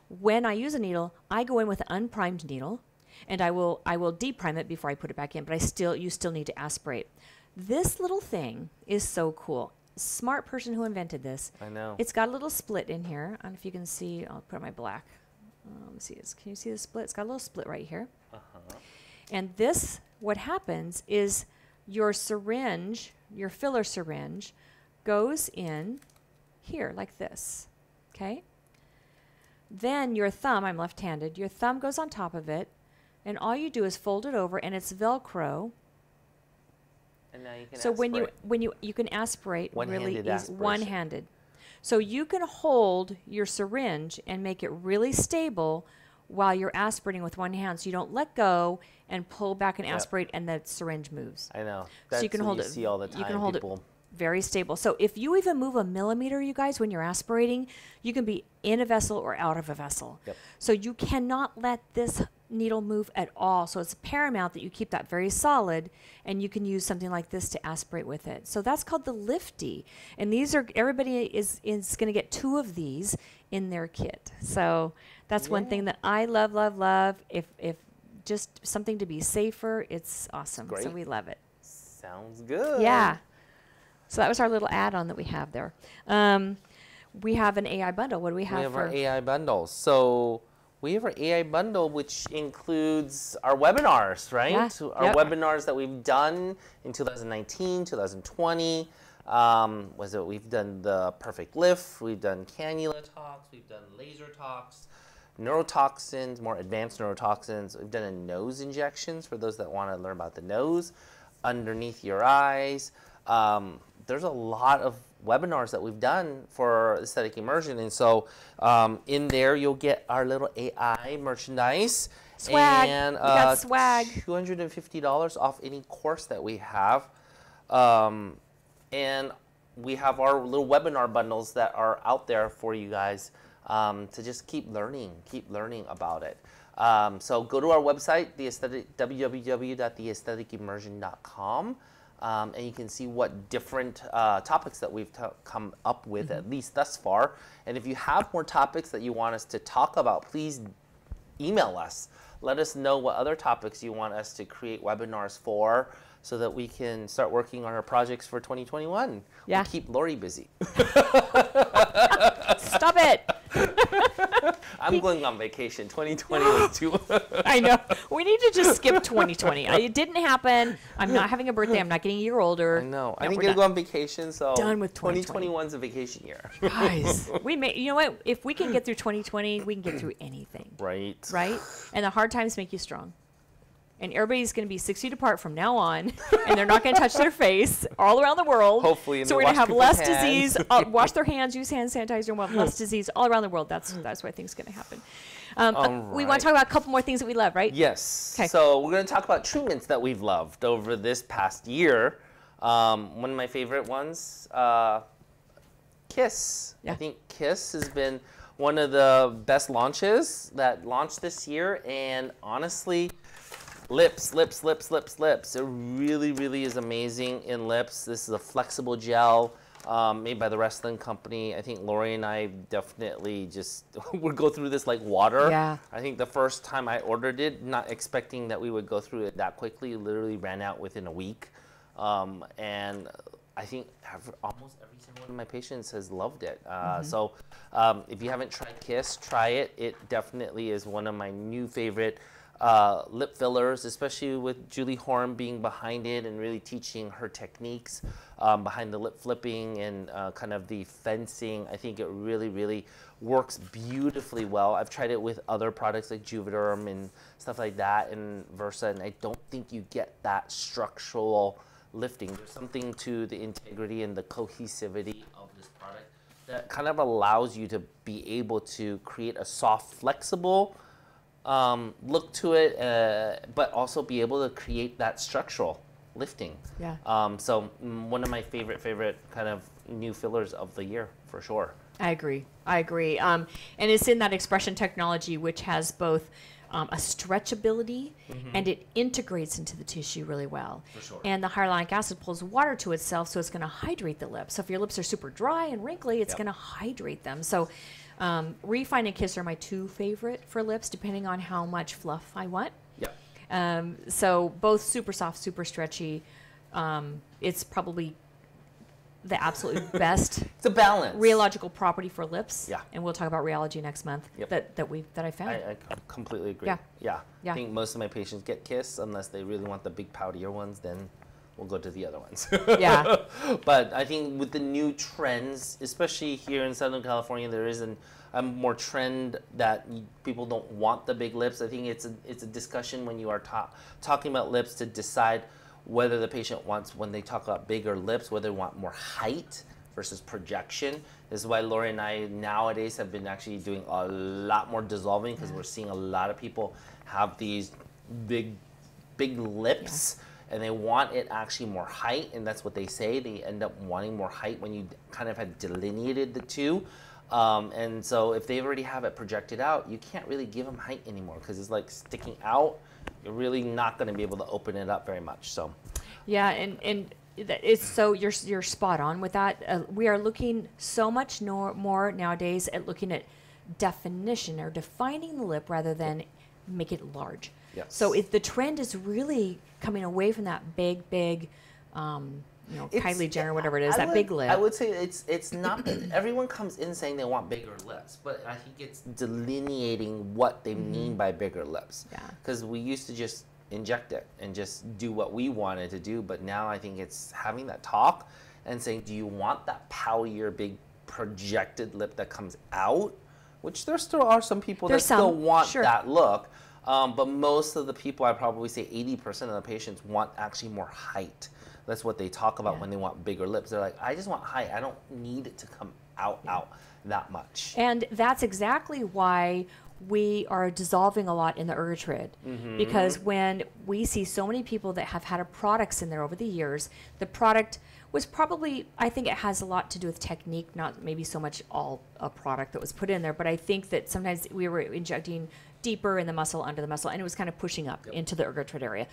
[SPEAKER 1] When I use a needle, I go in with an unprimed needle, and I will deprime it before I put it back in, but you still need to aspirate. This little thing is so cool. Smart person who invented this.
[SPEAKER 2] I know.
[SPEAKER 1] It's got a little split in here. I don't know if you can see. I'll put on my black. Let me see this. Can you see the split? It's got a little split right here. And this, what happens is your syringe, your filler syringe, goes in here like this. Okay? Then your thumb, I'm left-handed, your thumb goes on top of it, and all you do is fold it over, and it's Velcro.
[SPEAKER 2] And now you can
[SPEAKER 1] so
[SPEAKER 2] aspirate.
[SPEAKER 1] when you can aspirate really easy, one-handed. So you can hold your syringe and make it really stable while you're aspirating with one hand, so you don't let go and pull back and aspirate, and the syringe moves.
[SPEAKER 2] I know.
[SPEAKER 1] So you can hold it.
[SPEAKER 2] See all the time.
[SPEAKER 1] You can hold it very stable. So if you even move a millimeter, you guys, when you're aspirating, you can be in a vessel or out of a vessel. So you cannot let this needle move at all. So it's paramount that you keep that very solid, and you can use something like this to aspirate with it. So that's called the Lifty. And these are, everybody is going to get 2 of these in their kit. So that's one thing that I love, love, love. If just something to be safer, it's awesome. So we love it.
[SPEAKER 2] Sounds good.
[SPEAKER 1] Yeah. So that was our little add-on that we have there. We have an AI bundle. What do we have?
[SPEAKER 2] We have our AI bundle. So we have our AI bundle, which includes our webinars, right?
[SPEAKER 1] Yeah.
[SPEAKER 2] Our webinars that we've done in 2019, 2020. We've done the perfect lift, we've done cannula talks, we've done laser talks, neurotoxins, more advanced neurotoxins. We've done a nose injections for those that want to learn about the nose, underneath your eyes. There's a lot of webinars that we've done for aesthetic immersion, and so in there you'll get our little AI merchandise.
[SPEAKER 1] Swag.
[SPEAKER 2] And
[SPEAKER 1] we got swag.
[SPEAKER 2] $250 off any course that we have. And we have our little webinar bundles that are out there for you guys to just keep learning about it. So go to our website, www.theaestheticimmersion.com. And you can see what different topics that we've come up with, at least thus far. And if you have more topics that you want us to talk about, please email us. Let us know what other topics you want us to create webinars for, so that we can start working on our projects for 2021.
[SPEAKER 1] Yeah.
[SPEAKER 2] We'll keep Lori busy.
[SPEAKER 1] Stop it.
[SPEAKER 2] I'm I'm going on vacation. 2020 was too.
[SPEAKER 1] I know. We need to just skip 2020. It didn't happen. I'm not having a birthday. I'm not getting a year older.
[SPEAKER 2] I know.
[SPEAKER 1] No,
[SPEAKER 2] I didn't
[SPEAKER 1] we're
[SPEAKER 2] get to
[SPEAKER 1] done.
[SPEAKER 2] go on vacation, so
[SPEAKER 1] Done with 2020.
[SPEAKER 2] 2021's a vacation year.
[SPEAKER 1] Guys, we may. You know what? If we can get through 2020, we can get through anything.
[SPEAKER 2] Right.
[SPEAKER 1] Right? And the hard times make you strong. And everybody's going to be 6 feet apart from now on, and they're not going to touch their face all around the world.
[SPEAKER 2] Hopefully, and
[SPEAKER 1] so we're
[SPEAKER 2] they
[SPEAKER 1] going to have
[SPEAKER 2] wash
[SPEAKER 1] less
[SPEAKER 2] people's
[SPEAKER 1] disease.
[SPEAKER 2] hands.
[SPEAKER 1] Wash their hands, use hand sanitizer, and we'll have less disease all around the world. That's why I think it's going to happen. We want to talk about a couple more things that we love, right?
[SPEAKER 2] Yes.
[SPEAKER 1] 'Kay.
[SPEAKER 2] So we're going to talk about treatments that we've loved over this past year. One of my favorite ones, Kiss.
[SPEAKER 1] Yeah.
[SPEAKER 2] I think Kiss has been one of the best launches that launched this year, and honestly, lips. It really, really is amazing in lips. This is a flexible gel made by the Wrestling Company. I think Lori and I definitely just would go through this like water.
[SPEAKER 1] Yeah.
[SPEAKER 2] I think the first time I ordered it, not expecting that we would go through it that quickly, literally ran out within a week. And I think almost every single one of my patients has loved it. So if you haven't tried Kiss, try it. It definitely is one of my new favorite lip fillers, especially with Julie Horn being behind it and really teaching her techniques behind the lip flipping and kind of the fencing. I think it really, really works beautifully well. I've tried it with other products like Juvederm and stuff like that and Versa, and I don't think you get that structural lifting. There's something to the integrity and the cohesivity of this product that kind of allows you to be able to create a soft, flexible look to it, but also be able to create that structural lifting.
[SPEAKER 1] Yeah.
[SPEAKER 2] So one of my favorite kind of new fillers of the year for sure.
[SPEAKER 1] I agree. And it's in that expression technology, which has both a stretchability and it integrates into the tissue really well.
[SPEAKER 2] For sure.
[SPEAKER 1] And the hyaluronic acid pulls water to itself, so it's going to hydrate the lips. So if your lips are super dry and wrinkly, it's going to hydrate them. So Refine and Kiss are my two favorite for lips, depending on how much fluff I want.
[SPEAKER 2] Yeah.
[SPEAKER 1] So both super soft, super stretchy. It's probably the absolute best
[SPEAKER 2] It's a balance.
[SPEAKER 1] rheological property for lips.
[SPEAKER 2] Yeah.
[SPEAKER 1] And we'll talk about rheology next month.
[SPEAKER 2] Yep.
[SPEAKER 1] that I found.
[SPEAKER 2] I completely agree.
[SPEAKER 1] Yeah.
[SPEAKER 2] Yeah.
[SPEAKER 1] Yeah.
[SPEAKER 2] I think most of my patients get Kiss unless they really want the big powdier ones, then we'll go to the other ones.
[SPEAKER 1] Yeah.
[SPEAKER 2] But I think with the new trends, especially here in Southern California, there is a more trend that people don't want the big lips. I think it's a discussion when you are talking about lips to decide whether the patient wants, when they talk about bigger lips, whether they want more height versus projection. This is why Lori and I nowadays have been actually doing a lot more dissolving because we're seeing a lot of people have these big lips. Yeah. And they want it actually more height, and that's what they say. They end up wanting more height when you kind of have delineated the two. And so if they already have it projected out, you can't really give them height anymore because it's like sticking out. You're really not going to be able to open it up very much. So,
[SPEAKER 1] yeah, and it's so you're spot on with that. We are looking so much more nowadays at looking at definition or defining the lip rather than make it large.
[SPEAKER 2] Yes.
[SPEAKER 1] So if the trend is really coming away from that big, Kylie Jenner, whatever it is, big lip.
[SPEAKER 2] I would say it's not that everyone comes in saying they want bigger lips, but I think it's delineating what they mean by bigger lips.
[SPEAKER 1] Yeah.
[SPEAKER 2] Because we used to just inject it and just do what we wanted to do, but now I think it's having that talk and saying, do you want that powdier, big projected lip that comes out? Which there still are some people that still want that look. But most of the people, I'd probably say 80% of the patients want actually more height. That's what they talk about when they want bigger lips. They're like, I just want height. I don't need it to come out that much.
[SPEAKER 1] And that's exactly why we are dissolving a lot in the ergotrid. Because when we see so many people that have had products in there over the years, the product was probably, I think it has a lot to do with technique, not maybe so much a product that was put in there, but I think that sometimes we were injecting deeper in the muscle, under the muscle, and it was kind of pushing up into the ergotrid area.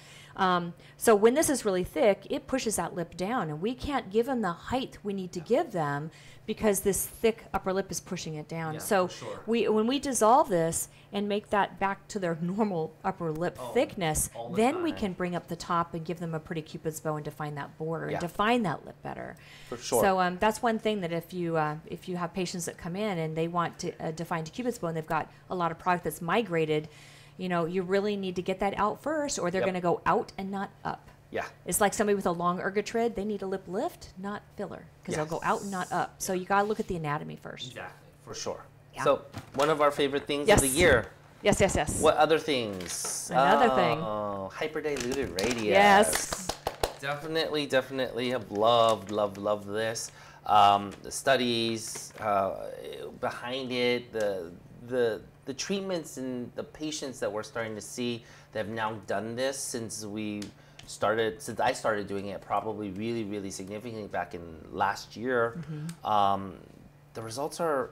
[SPEAKER 1] So when this is really thick, it pushes that lip down, and we can't give them the height we need to give them because this thick upper lip is pushing it down.
[SPEAKER 2] Yeah,
[SPEAKER 1] so
[SPEAKER 2] for sure.
[SPEAKER 1] when we dissolve this and make that back to their normal upper lip thickness, then we can bring up the top and give them a pretty Cupid's bow and define that border and define that lip. lip better.
[SPEAKER 2] For sure.
[SPEAKER 1] So that's one thing that if you have patients that come in and they want to define decubit's bone, they've got a lot of product that's migrated, you really need to get that out first, or they're going to go out and not up.
[SPEAKER 2] Yeah.
[SPEAKER 1] It's like somebody with a long ergotrid, they need a lip lift, not filler, because they'll go out and not up. So you got to look at the anatomy first.
[SPEAKER 2] Exactly, for sure.
[SPEAKER 1] Yeah.
[SPEAKER 2] So one of our favorite things
[SPEAKER 1] Yes.
[SPEAKER 2] of the year.
[SPEAKER 1] Yes, yes, yes.
[SPEAKER 2] What other things?
[SPEAKER 1] Another thing.
[SPEAKER 2] Hyperdiluted radius.
[SPEAKER 1] Yes.
[SPEAKER 2] Definitely have loved this. The studies behind it, the treatments and the patients that we're starting to see that have now done this since I started doing it probably really significantly back in last year. The results are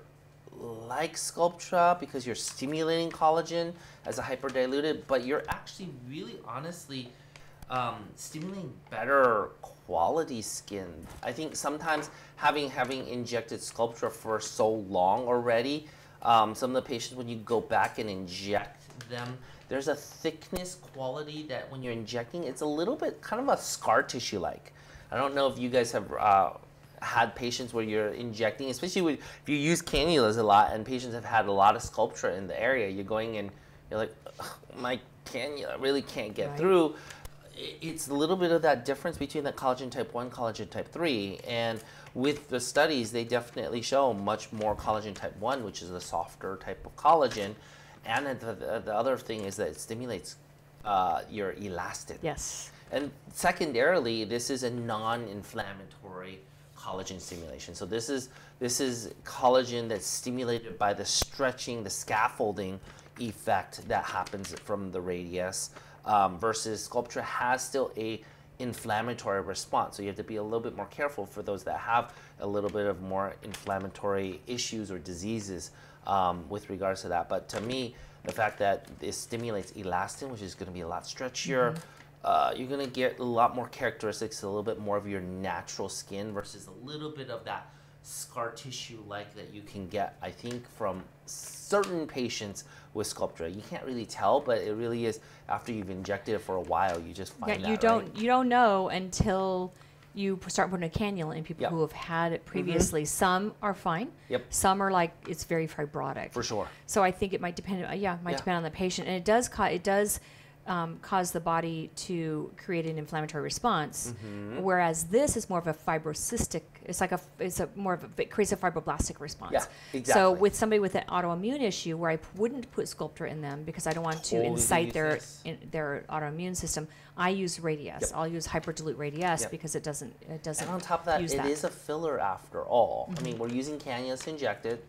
[SPEAKER 2] like Sculptra because you're stimulating collagen as a hyperdiluted, but you're actually really honestly stimulating better quality skin. I think sometimes having injected Sculptra for so long already, some of the patients, when you go back and inject them, there's a thickness quality that when you're injecting, it's a little bit kind of a scar tissue like. I don't know if you guys have had patients where you're injecting, especially if you use cannulas a lot and patients have had a lot of Sculptra in the area, you're going in, you're like, my cannula really can't get through. It's a little bit of that difference between the collagen type 1, collagen type 3, and with the studies, they definitely show much more collagen type 1, which is a softer type of collagen, and the other thing is that it stimulates your elastin.
[SPEAKER 1] Yes.
[SPEAKER 2] And secondarily, this is a non-inflammatory collagen stimulation. So this is collagen that's stimulated by the stretching, the scaffolding effect that happens from the radius, versus Sculptra has still a inflammatory response. So you have to be a little bit more careful for those that have a little bit of more inflammatory issues or diseases with regards to that. But to me, the fact that it stimulates elastin, which is going to be a lot stretchier, you're going to get a lot more characteristics, a little bit more of your natural skin versus a little bit of that scar tissue like that you can get, I think, from certain patients with Sculptra. You can't really tell, but it really is after you've injected it for a while, you just find that,
[SPEAKER 1] you don't know until you start putting a cannula in people who have had it previously. Some are fine. Some are like, it's very fibrotic.
[SPEAKER 2] For sure.
[SPEAKER 1] So I think it might depend. Depend on the patient, and it does cause the body to create an inflammatory response, whereas this is more of a fibrocystic. It creates a fibroblastic response.
[SPEAKER 2] Yeah, exactly.
[SPEAKER 1] So with somebody with an autoimmune issue, where I wouldn't put Sculptra in them because I don't want to incite their autoimmune system, I use radius. I'll use hyperdilute radius because it doesn't.
[SPEAKER 2] And on top of that, it is a filler after all. I mean, we're using cannulas injected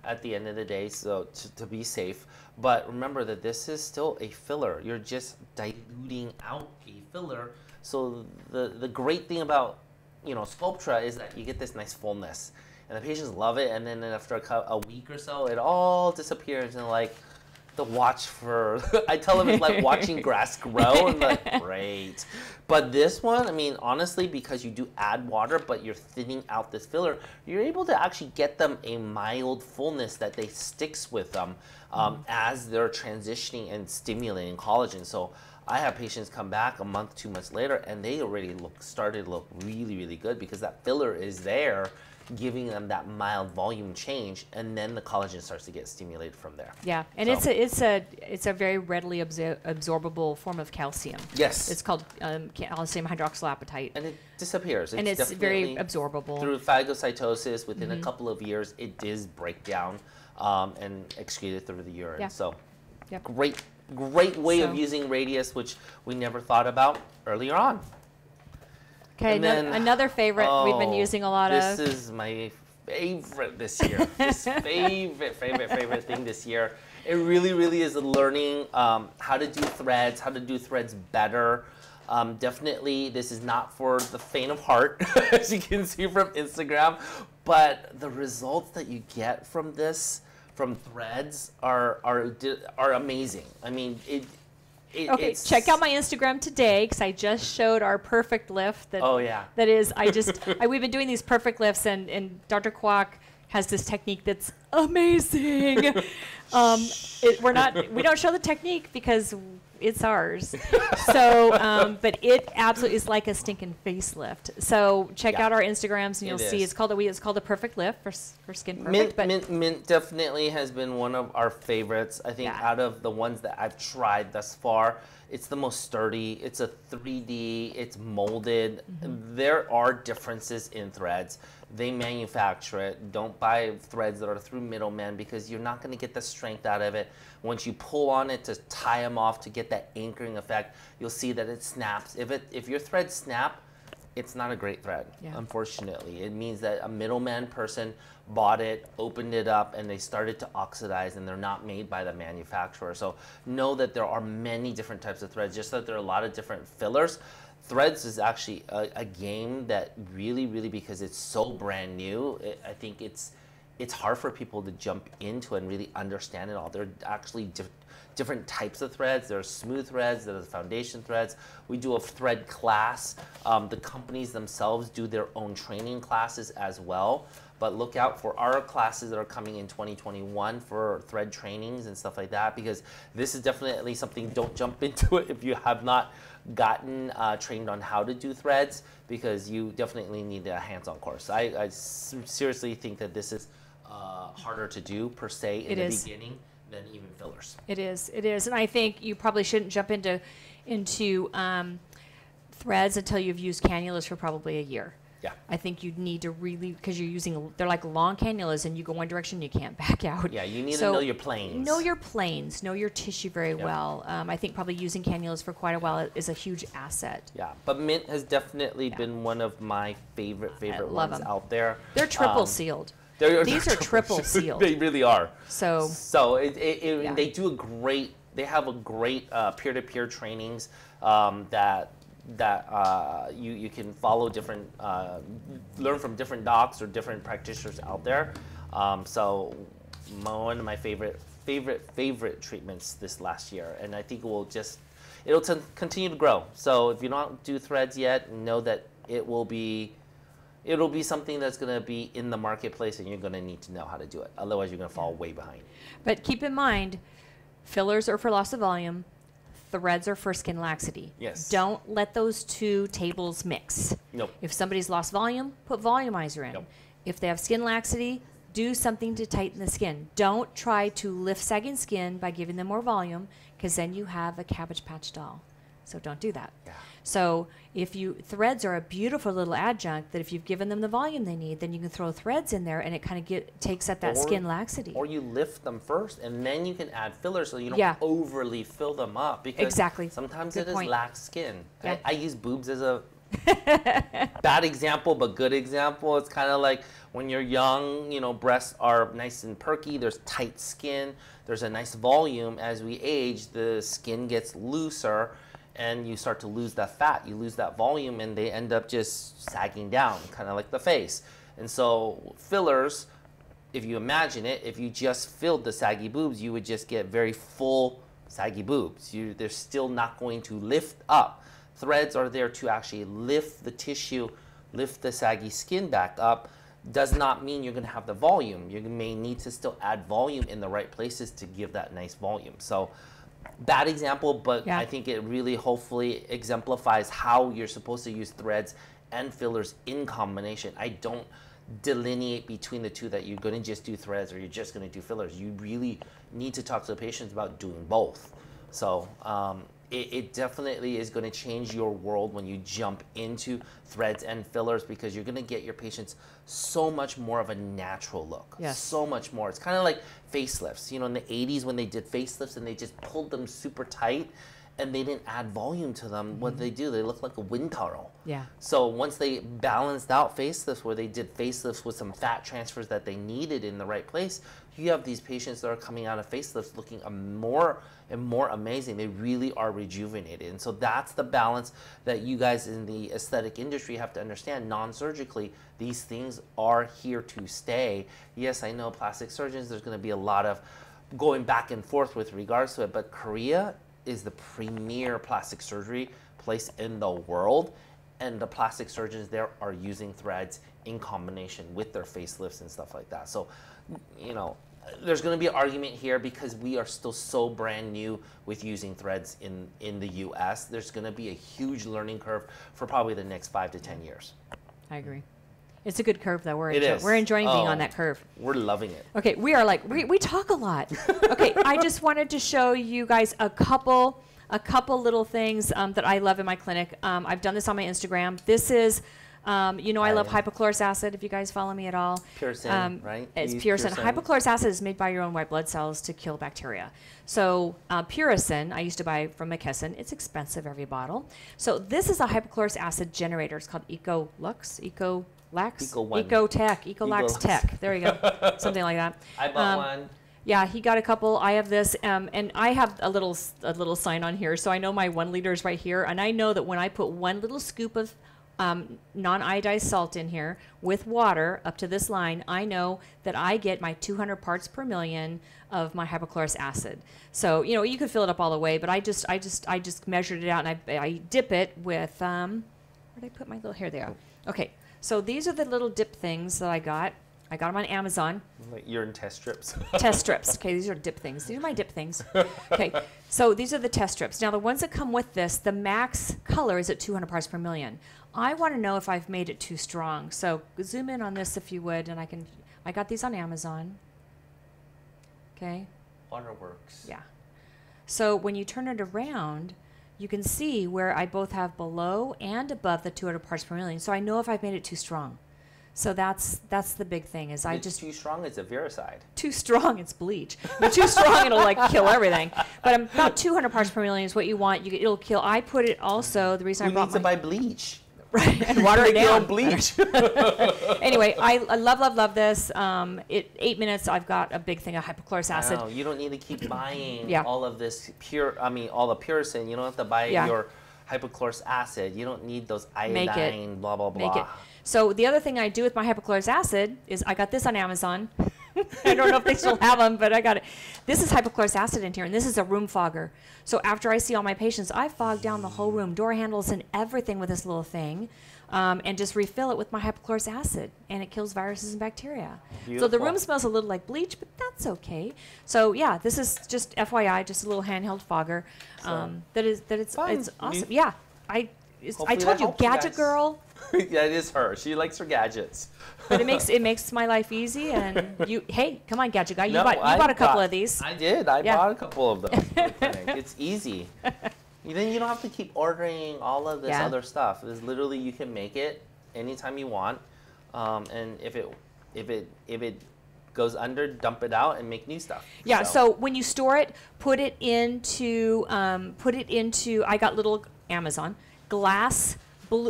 [SPEAKER 2] at the end of the day, so to be safe. But remember that this is still a filler. You're just diluting out a filler. So the great thing about Sculptra is that you get this nice fullness, and the patients love it. And then after a week or so, it all disappears, and like the watch for I tell them it's like watching grass grow. And like, great. But this one, I mean, honestly, because you do add water, but you're thinning out this filler, you're able to actually get them a mild fullness that they sticks with them as they're transitioning and stimulating collagen. So I have patients come back a month, 2 months later, and they already started to look really good because that filler is there, giving them that mild volume change, and then the collagen starts to get stimulated from there.
[SPEAKER 1] Yeah, and it's a very readily absorbable form of calcium.
[SPEAKER 2] Yes,
[SPEAKER 1] it's called calcium hydroxylapatite,
[SPEAKER 2] and it disappears.
[SPEAKER 1] It's very absorbable
[SPEAKER 2] through phagocytosis. Within a couple of years, it does break down and excreted through the urine.
[SPEAKER 1] Yeah.
[SPEAKER 2] So, great way of using radius, which we never thought about earlier on.
[SPEAKER 1] Okay, another favorite we've been using a lot of.
[SPEAKER 2] This is my favorite this year. This favorite thing this year. It really is learning how to do threads better. Definitely, this is not for the faint of heart, as you can see from Instagram. But the results that you get from this, from threads, are amazing. I mean,
[SPEAKER 1] check out my Instagram today because I just showed our perfect lift. That is, we've been doing these perfect lifts, and Dr. Kwok has this technique that's amazing. We don't show the technique because it's ours. So, but it absolutely is like a stinking facelift. So check out our Instagrams and you'll see it's called the Perfect Lift for Skin Perfect.
[SPEAKER 2] Mint definitely has been one of our favorites. I think out of the ones that I've tried thus far, it's the most sturdy. It's a 3D. It's molded. There are differences in threads. They manufacture it. Don't buy threads that are through middlemen because you're not going to get the strength out of it. Once you pull on it to tie them off to get that anchoring effect, you'll see that it snaps. If your threads snap, it's not a great thread, unfortunately. It means that a middleman person bought it, opened it up, and they started to oxidize, and they're not made by the manufacturer. So know that there are many different types of threads, just that there are a lot of different fillers. Threads is actually a game that really, because it's so brand new, I think it's hard for people to jump into and really understand it all. There are actually different types of threads. There are smooth threads, there are foundation threads. We do a thread class. The companies themselves do their own training classes as well. But look out for our classes that are coming in 2021 for thread trainings and stuff like that, because this is definitely something, don't jump into it if you have not gotten trained on how to do threads, because you definitely need a hands-on course. I seriously think that this is harder to do per se in the beginning than even fillers.
[SPEAKER 1] It is, and I think you probably shouldn't jump into threads until you've used cannulas for probably a year.
[SPEAKER 2] Yeah.
[SPEAKER 1] I think you need to really, because they're like long cannulas and you go one direction, you can't back out.
[SPEAKER 2] Yeah, you need to know your planes.
[SPEAKER 1] Know your planes, know your tissue very well. I think probably using cannulas for quite a while is a huge asset.
[SPEAKER 2] Yeah, but Mint has definitely been one of my favorite ones out there.
[SPEAKER 1] They're triple sealed. These are triple sealed.
[SPEAKER 2] They really are.
[SPEAKER 1] So
[SPEAKER 2] they do they have a great peer-to-peer trainings that you can follow different, learn from different docs or different practitioners out there. So one of my favorite treatments this last year, and I think it'll continue to grow. So if you don't do threads yet, know that it'll be something that's going to be in the marketplace, and you're going to need to know how to do it. Otherwise, you're going to fall way behind.
[SPEAKER 1] But keep in mind, fillers are for loss of volume. Threads are for skin laxity.
[SPEAKER 2] Yes.
[SPEAKER 1] Don't let those two tables mix.
[SPEAKER 2] Nope.
[SPEAKER 1] If somebody's lost volume, put volumizer in.
[SPEAKER 2] Nope.
[SPEAKER 1] If they have skin laxity, do something to tighten the skin. Don't try to lift sagging skin by giving them more volume, because then you have a Cabbage Patch doll. So don't do that.
[SPEAKER 2] Yeah.
[SPEAKER 1] So threads are a beautiful little adjunct that if you've given them the volume they need, then you can throw threads in there and it kind of takes up that skin laxity.
[SPEAKER 2] Or you lift them first and then you can add fillers so you don't overly fill them up, because sometimes it is lax skin.
[SPEAKER 1] Yeah.
[SPEAKER 2] I use boobs as a bad example, but good example. It's kind of like when you're young, breasts are nice and perky, there's tight skin, there's a nice volume. As we age, the skin gets looser and you start to lose that fat, you lose that volume, and they end up just sagging down, kind of like the face. And so fillers, if you imagine it, if you just filled the saggy boobs, you would just get very full saggy boobs. They're still not going to lift up. Threads are there to actually lift the tissue, lift the saggy skin back up. Does not mean you're going to have the volume. You may need to still add volume in the right places to give that nice volume. So bad example, but I think it really hopefully exemplifies how you're supposed to use threads and fillers in combination. I don't delineate between the two, that you're going to just do threads or you're just going to do fillers. You really need to talk to the patients about doing both. So it definitely is going to change your world when you jump into threads and fillers, because you're going to get your patients so much more of a natural look.
[SPEAKER 1] Yes.
[SPEAKER 2] So much more. It's kind of like facelifts. In the 80s when they did facelifts and they just pulled them super tight and they didn't add volume to them, what did they do? They looked like a wind tunnel.
[SPEAKER 1] Yeah.
[SPEAKER 2] So once they balanced out facelifts, where they did facelifts with some fat transfers that they needed in the right place, you have these patients that are coming out of facelifts looking more and more amazing. They really are rejuvenated. And so that's the balance that you guys in the aesthetic industry have to understand. Non-surgically, these things are here to stay. Yes, I know plastic surgeons, there's going to be a lot of going back and forth with regards to it, but Korea is the premier plastic surgery place in the world, and the plastic surgeons there are using threads in combination with their facelifts and stuff like that. So, you know, there's going to be an argument here because we are still so brand new with using threads in the US. There's going to be a huge learning curve for probably the next 5 to 10 years.
[SPEAKER 1] I agree. It's a good curve, though. We're enjoying being on that curve.
[SPEAKER 2] We're loving it.
[SPEAKER 1] Okay, we are like, we talk a lot. Okay, I just wanted to show you guys a couple little things that I love in my clinic. I've done this on my Instagram. This is, you know, I love hypochlorous acid, if you guys follow me at all.
[SPEAKER 2] Pearson, right?
[SPEAKER 1] It's Pearson. Hypochlorous acid is made by your own white blood cells to kill bacteria. So Pearson, I used to buy from McKesson. It's expensive, every bottle. So this is a hypochlorous acid generator. It's called Ecolax Tech. There you go. Something like that.
[SPEAKER 2] I bought one.
[SPEAKER 1] Yeah, he got a couple. I have this, and I have a little sign on here. So I know my 1 liter is right here, and I know that when I put 1 little scoop of non-iodized salt in here with water up to this line, I know that I get my 200 parts per million of my hypochlorous acid. So, you know, you could fill it up all the way, but I just measured it out, and I dip it with, where'd I put my little, here they are. Okay, so these are the little dip things that I got. I got them on Amazon.
[SPEAKER 2] Like urine test strips.
[SPEAKER 1] Test strips. Okay, these are dip things. These are my dip things. Okay, so these are the test strips. Now, the ones that come with this, the max color is at 200 parts per million. I want to know if I've made it too strong. So zoom in on this if you would, and I got these on Amazon. Okay.
[SPEAKER 2] Waterworks.
[SPEAKER 1] Yeah. So when you turn it around, you can see where I both have below and above the 200 parts per million. So I know if I've made it too strong. So that's the big thing is I just
[SPEAKER 2] too strong. It's a viricide.
[SPEAKER 1] Too strong, it's bleach. But too strong, it'll like kill everything. But about 200 parts per million is what you want. It'll kill. I put it also. The reason I brought
[SPEAKER 2] needs to buy bleach.
[SPEAKER 1] Right, and water it down.
[SPEAKER 2] Bleach.
[SPEAKER 1] Anyway, I love this. 8 minutes, I've got a big thing of hypochlorous acid.
[SPEAKER 2] Wow, you don't need to keep buying
[SPEAKER 1] Yeah.
[SPEAKER 2] all of this all the Pearson. You don't have to buy
[SPEAKER 1] Yeah.
[SPEAKER 2] your hypochlorous acid. You don't need those iodine, blah, blah, blah.
[SPEAKER 1] Make it. So the other thing I do with my hypochlorous acid is I got this on Amazon. I don't know if they still have them, but I got it. This is hypochlorous acid in here, and this is a room fogger. So after I see all my patients, I fog down the whole room, door handles and everything with this little thing, and just refill it with my hypochlorous acid, and it kills viruses and bacteria.
[SPEAKER 2] Beautiful.
[SPEAKER 1] So the room smells a little like bleach, but that's okay. So yeah, this is just FYI, just a little handheld fogger. It's awesome. Yeah, I told you, gadget
[SPEAKER 2] guys.
[SPEAKER 1] Girl.
[SPEAKER 2] Yeah, it is her. She likes her gadgets.
[SPEAKER 1] But it makes my life easy. And hey, come on, gadget guy, you bought a couple of these.
[SPEAKER 2] I did. I bought a couple of them. For the clinic. It's easy. Then you don't have to keep ordering all of this other stuff. It's literally you can make it anytime you want, and if it goes under, dump it out and make new stuff.
[SPEAKER 1] Yeah. So when you store it, put it into I got little Amazon glass.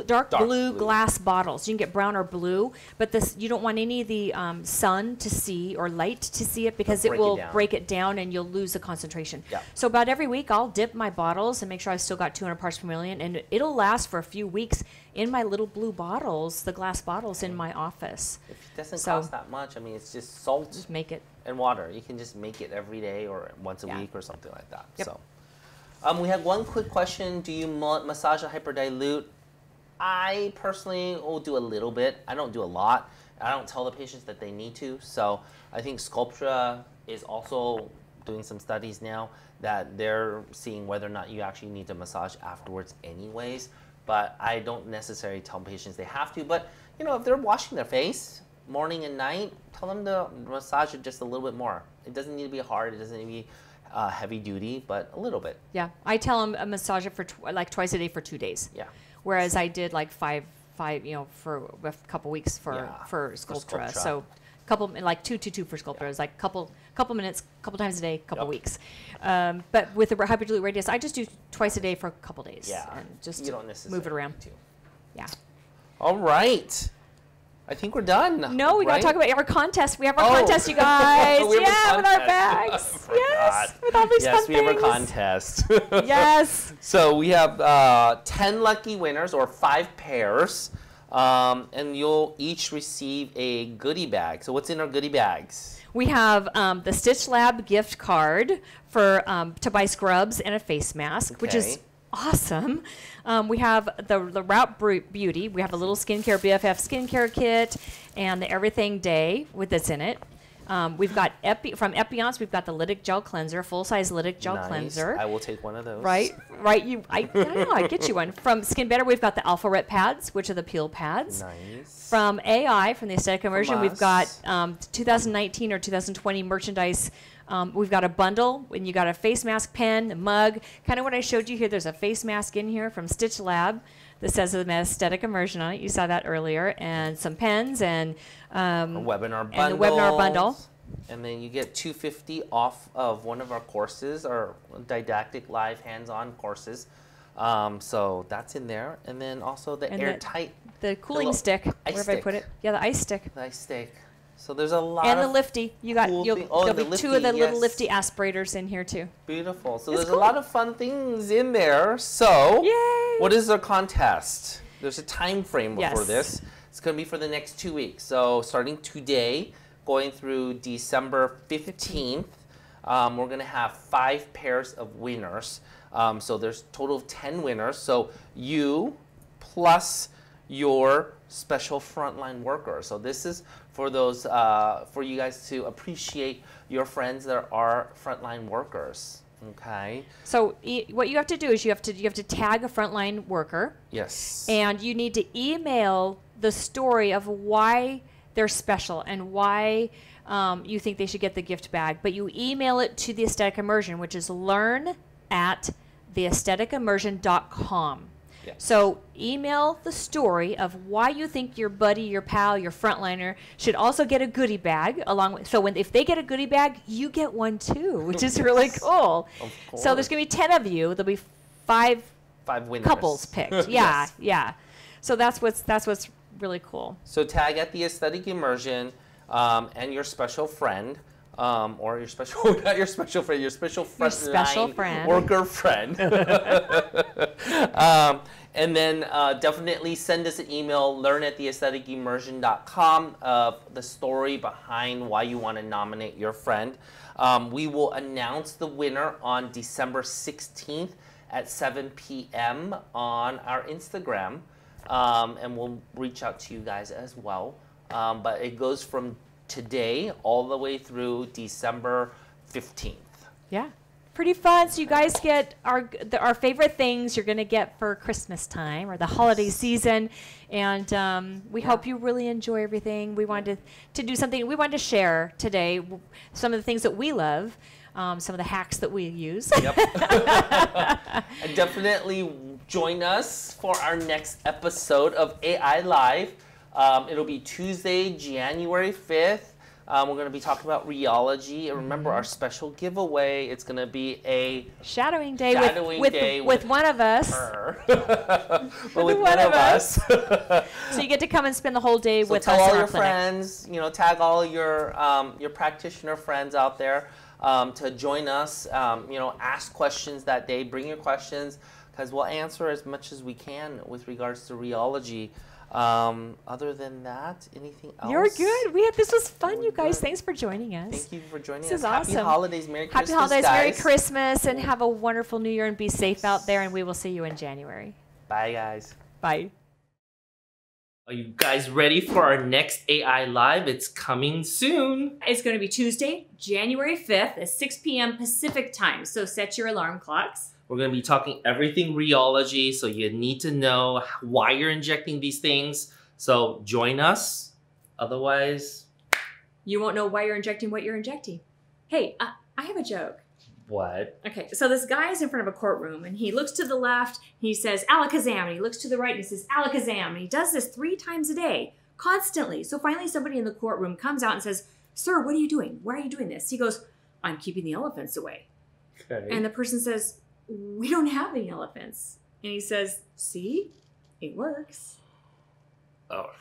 [SPEAKER 1] Dark blue glass bottles. You can get brown or blue, but you don't want any of the sun to see or light to see it because it will break it down and you'll lose the concentration.
[SPEAKER 2] Yeah.
[SPEAKER 1] So about every week I'll dip my bottles and make sure I still got 200 parts per million, and it'll last for a few weeks in my little blue bottles, the glass bottles in my office.
[SPEAKER 2] It doesn't cost that much. I mean, it's just salt
[SPEAKER 1] just make it.
[SPEAKER 2] and water. You can just make it every day or once a week or something like that.
[SPEAKER 1] Yep.
[SPEAKER 2] So, we have one quick question. Do you massage a hyperdilute? I personally will do a little bit. I don't do a lot. I don't tell the patients that they need to. So I think Sculptra is also doing some studies now that they're seeing whether or not you actually need to massage afterwards anyways. But I don't necessarily tell patients they have to. But, if they're washing their face morning and night, tell them to massage it just a little bit more. It doesn't need to be hard. It doesn't need to be heavy duty, but a little bit.
[SPEAKER 1] Yeah. I tell them massage it for twice a day for 2 days.
[SPEAKER 2] Yeah.
[SPEAKER 1] Whereas I did like five, for a couple weeks for Sculptra. So couple, like 2 for Sculptra. It's like couple minutes, couple times a day, couple weeks. But with the hyperdilute radius, I just do twice a day for a couple days.
[SPEAKER 2] Yeah.
[SPEAKER 1] And just
[SPEAKER 2] you don't necessarily
[SPEAKER 1] move it around. Yeah.
[SPEAKER 2] All right. I think we're done.
[SPEAKER 1] No, we got to talk about our contest. We have our contest, you guys.
[SPEAKER 2] With our
[SPEAKER 1] bags. Yes, with all these fun
[SPEAKER 2] we have
[SPEAKER 1] things.
[SPEAKER 2] a contest.
[SPEAKER 1] Yes.
[SPEAKER 2] So we have 10 lucky winners or 5 pairs, and you'll each receive a goodie bag. So what's in our goodie bags?
[SPEAKER 1] We have the Stitch Lab gift card for to buy scrubs and a face mask, which is awesome. We have the Route Beauty. We have a little skincare BFF skincare kit and the Everything Day that's in it. We've got from Epionce. We've got the Lytic Gel Cleanser, full-size Lytic Gel Cleanser.
[SPEAKER 2] I will take one of those.
[SPEAKER 1] Right. I know. I get you one. From Skin Better, we've got the Alpha Ret pads, which are the peel pads.
[SPEAKER 2] Nice.
[SPEAKER 1] From AI, from the Aesthetic Immersion, we've got
[SPEAKER 2] us.
[SPEAKER 1] 2019 or 2020 merchandise. We've got a bundle, and you got a face mask pen, a mug. Kind of what I showed you here. There's a face mask in here from Stitch Lab that says the Aesthetic Immersion on it. You saw that earlier. And some pens and
[SPEAKER 2] a webinar bundle.
[SPEAKER 1] And the webinar bundle.
[SPEAKER 2] And then you get $250 off of one of our courses, our didactic live hands-on courses. So that's in there. And then also the airtight.
[SPEAKER 1] The cooling stick. Where have I put it? Yeah, the ice stick.
[SPEAKER 2] The ice stick. So there's a lot
[SPEAKER 1] and
[SPEAKER 2] of
[SPEAKER 1] the lifty. There'll be two of the little lifty aspirators in here too.
[SPEAKER 2] Beautiful. So there's a lot of fun things in there. So
[SPEAKER 1] yay!
[SPEAKER 2] What is the contest? There's a time frame for this. It's going to be for the next 2 weeks. So starting today, going through December 15th, we're going to have 5 pairs of winners. So there's a total of 10 winners. So you plus your special frontline worker. So this is for those, for you guys to appreciate your friends that are frontline workers. Okay.
[SPEAKER 1] So what you have to do is you have to tag a frontline worker.
[SPEAKER 2] Yes.
[SPEAKER 1] And you need to email the story of why they're special and why you think they should get the gift bag. But you email it to the Aesthetic Immersion, which is learn@theaestheticimmersion.com. Yes. So email the story of why you think your buddy, your pal, your frontliner should also get a goodie bag along with. So if they get a goodie bag, you get one too, which is really cool. So there's gonna be 10 of you. There'll be five
[SPEAKER 2] winners.
[SPEAKER 1] Couples picked. Yeah, yeah. So that's what's really cool.
[SPEAKER 2] So tag at the Aesthetic Immersion and your special friend. Or your special, not your special friend, your special friend, worker friend. And then definitely send us an email, learn@theaestheticimmersion.com, of the story behind why you want to nominate your friend. We will announce the winner on December 16th at 7 p.m. on our Instagram, and we'll reach out to you guys as well. But it goes from today all the way through December 15th.
[SPEAKER 1] Yeah, pretty fun. So you guys get our favorite things you're going to get for Christmas time or the holiday season, and we hope you really enjoy everything. We wanted to do something. We wanted to share today some of the things that we love, some of the hacks that we use. Yep.
[SPEAKER 2] And definitely join us for our next episode of AI Live. It'll be Tuesday, January 5th. We're going to be talking about rheology. And remember our special giveaway. It's going to be a
[SPEAKER 1] shadowing day with one of us.
[SPEAKER 2] With one of us.
[SPEAKER 1] So you get to come and spend the whole day with us.
[SPEAKER 2] Tell all your friends, tag all your practitioner friends out there to join us. Ask questions that day. Bring your questions because we'll answer as much as we can with regards to rheology. Other than that, anything else?
[SPEAKER 1] You're good. This was fun, you guys. Thanks for joining us.
[SPEAKER 2] Thank you for joining us.
[SPEAKER 1] This is awesome.
[SPEAKER 2] Happy holidays, Merry Christmas,
[SPEAKER 1] Happy holidays,
[SPEAKER 2] guys.
[SPEAKER 1] Merry Christmas, and have a wonderful New Year and be safe out there, and we will see you in January.
[SPEAKER 2] Bye, guys.
[SPEAKER 1] Bye.
[SPEAKER 2] Are you guys ready for our next AI Live? It's coming soon.
[SPEAKER 1] It's going to be Tuesday, January 5th at 6 p.m. Pacific time, so set your alarm clocks.
[SPEAKER 2] We're going to be talking everything rheology, so you need to know why you're injecting these things. So join us. Otherwise,
[SPEAKER 1] you won't know why you're injecting what you're injecting. Hey, I have a joke.
[SPEAKER 2] What?
[SPEAKER 1] Okay, so this guy is in front of a courtroom, and he looks to the left, he says, alakazam, and he looks to the right, and he says, alakazam, and he does this 3 times a day, constantly. So finally somebody in the courtroom comes out and says, sir, what are you doing? Why are you doing this? He goes, I'm keeping the elephants away.
[SPEAKER 2] Okay.
[SPEAKER 1] And the person says, we don't have any elephants. And he says, see, it works.
[SPEAKER 2] Oh.